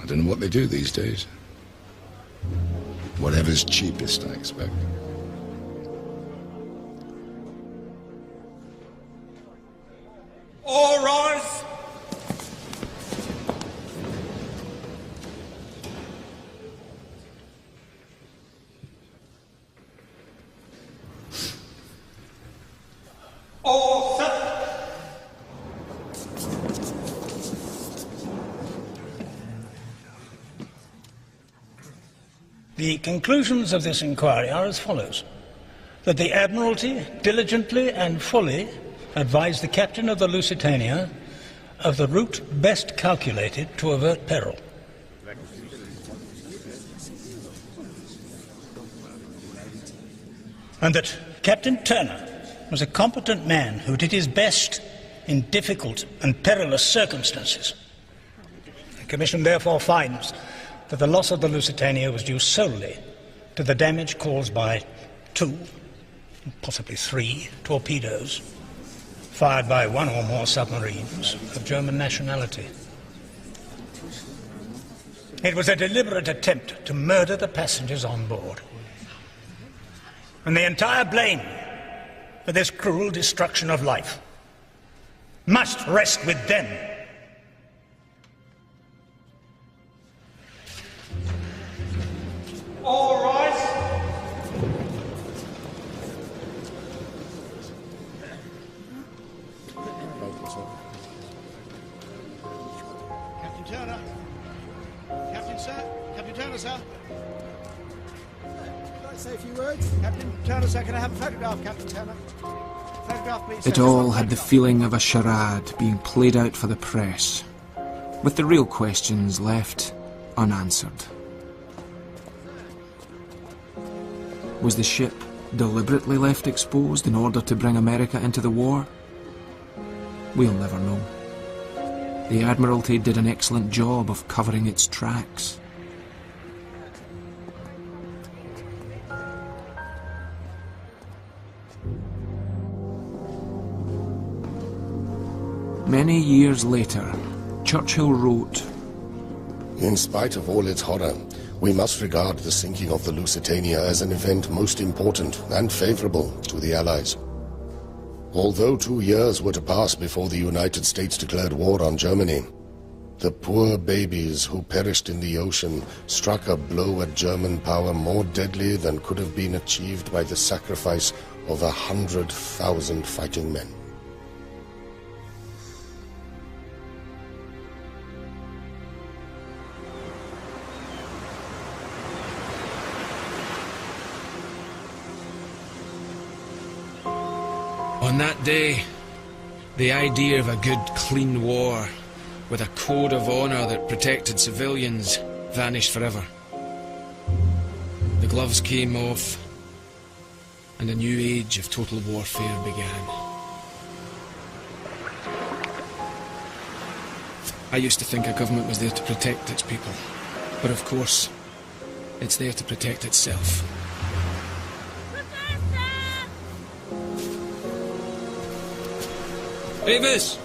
I don't know what they do these days. Whatever's cheapest, I expect. All rise! All set. The conclusions of this inquiry are as follows: that the Admiralty diligently and fully advised the captain of the Lusitania of the route best calculated to avert peril. And that Captain Turner was a competent man who did his best in difficult and perilous circumstances. The Commission therefore finds that the loss of the Lusitania was due solely to the damage caused by 2, possibly 3, torpedoes fired by 1 or more submarines of German nationality. It was a deliberate attempt to murder the passengers on board. And the entire blame for this cruel destruction of life must rest with them. All rise. Captain Turner. Captain, sir. Captain Turner, sir. Can I say a few words? Captain Turner, sir, can I have a photograph, Captain Turner? Photograph, please. It all had the feeling of a charade being played out for the press, with the real questions left unanswered. Was the ship deliberately left exposed in order to bring America into the war? We'll never know. The Admiralty did an excellent job of covering its tracks. Many years later, Churchill wrote, "In spite of all its horror, we must regard the sinking of the Lusitania as an event most important and favorable to the Allies. Although 2 years were to pass before the United States declared war on Germany, the poor babies who perished in the ocean struck a blow at German power more deadly than could have been achieved by the sacrifice of 100,000 fighting men." On that day, the idea of a good, clean war with a code of honour that protected civilians vanished forever. The gloves came off, and a new age of total warfare began. I used to think a government was there to protect its people, but of course, it's there to protect itself. Avis!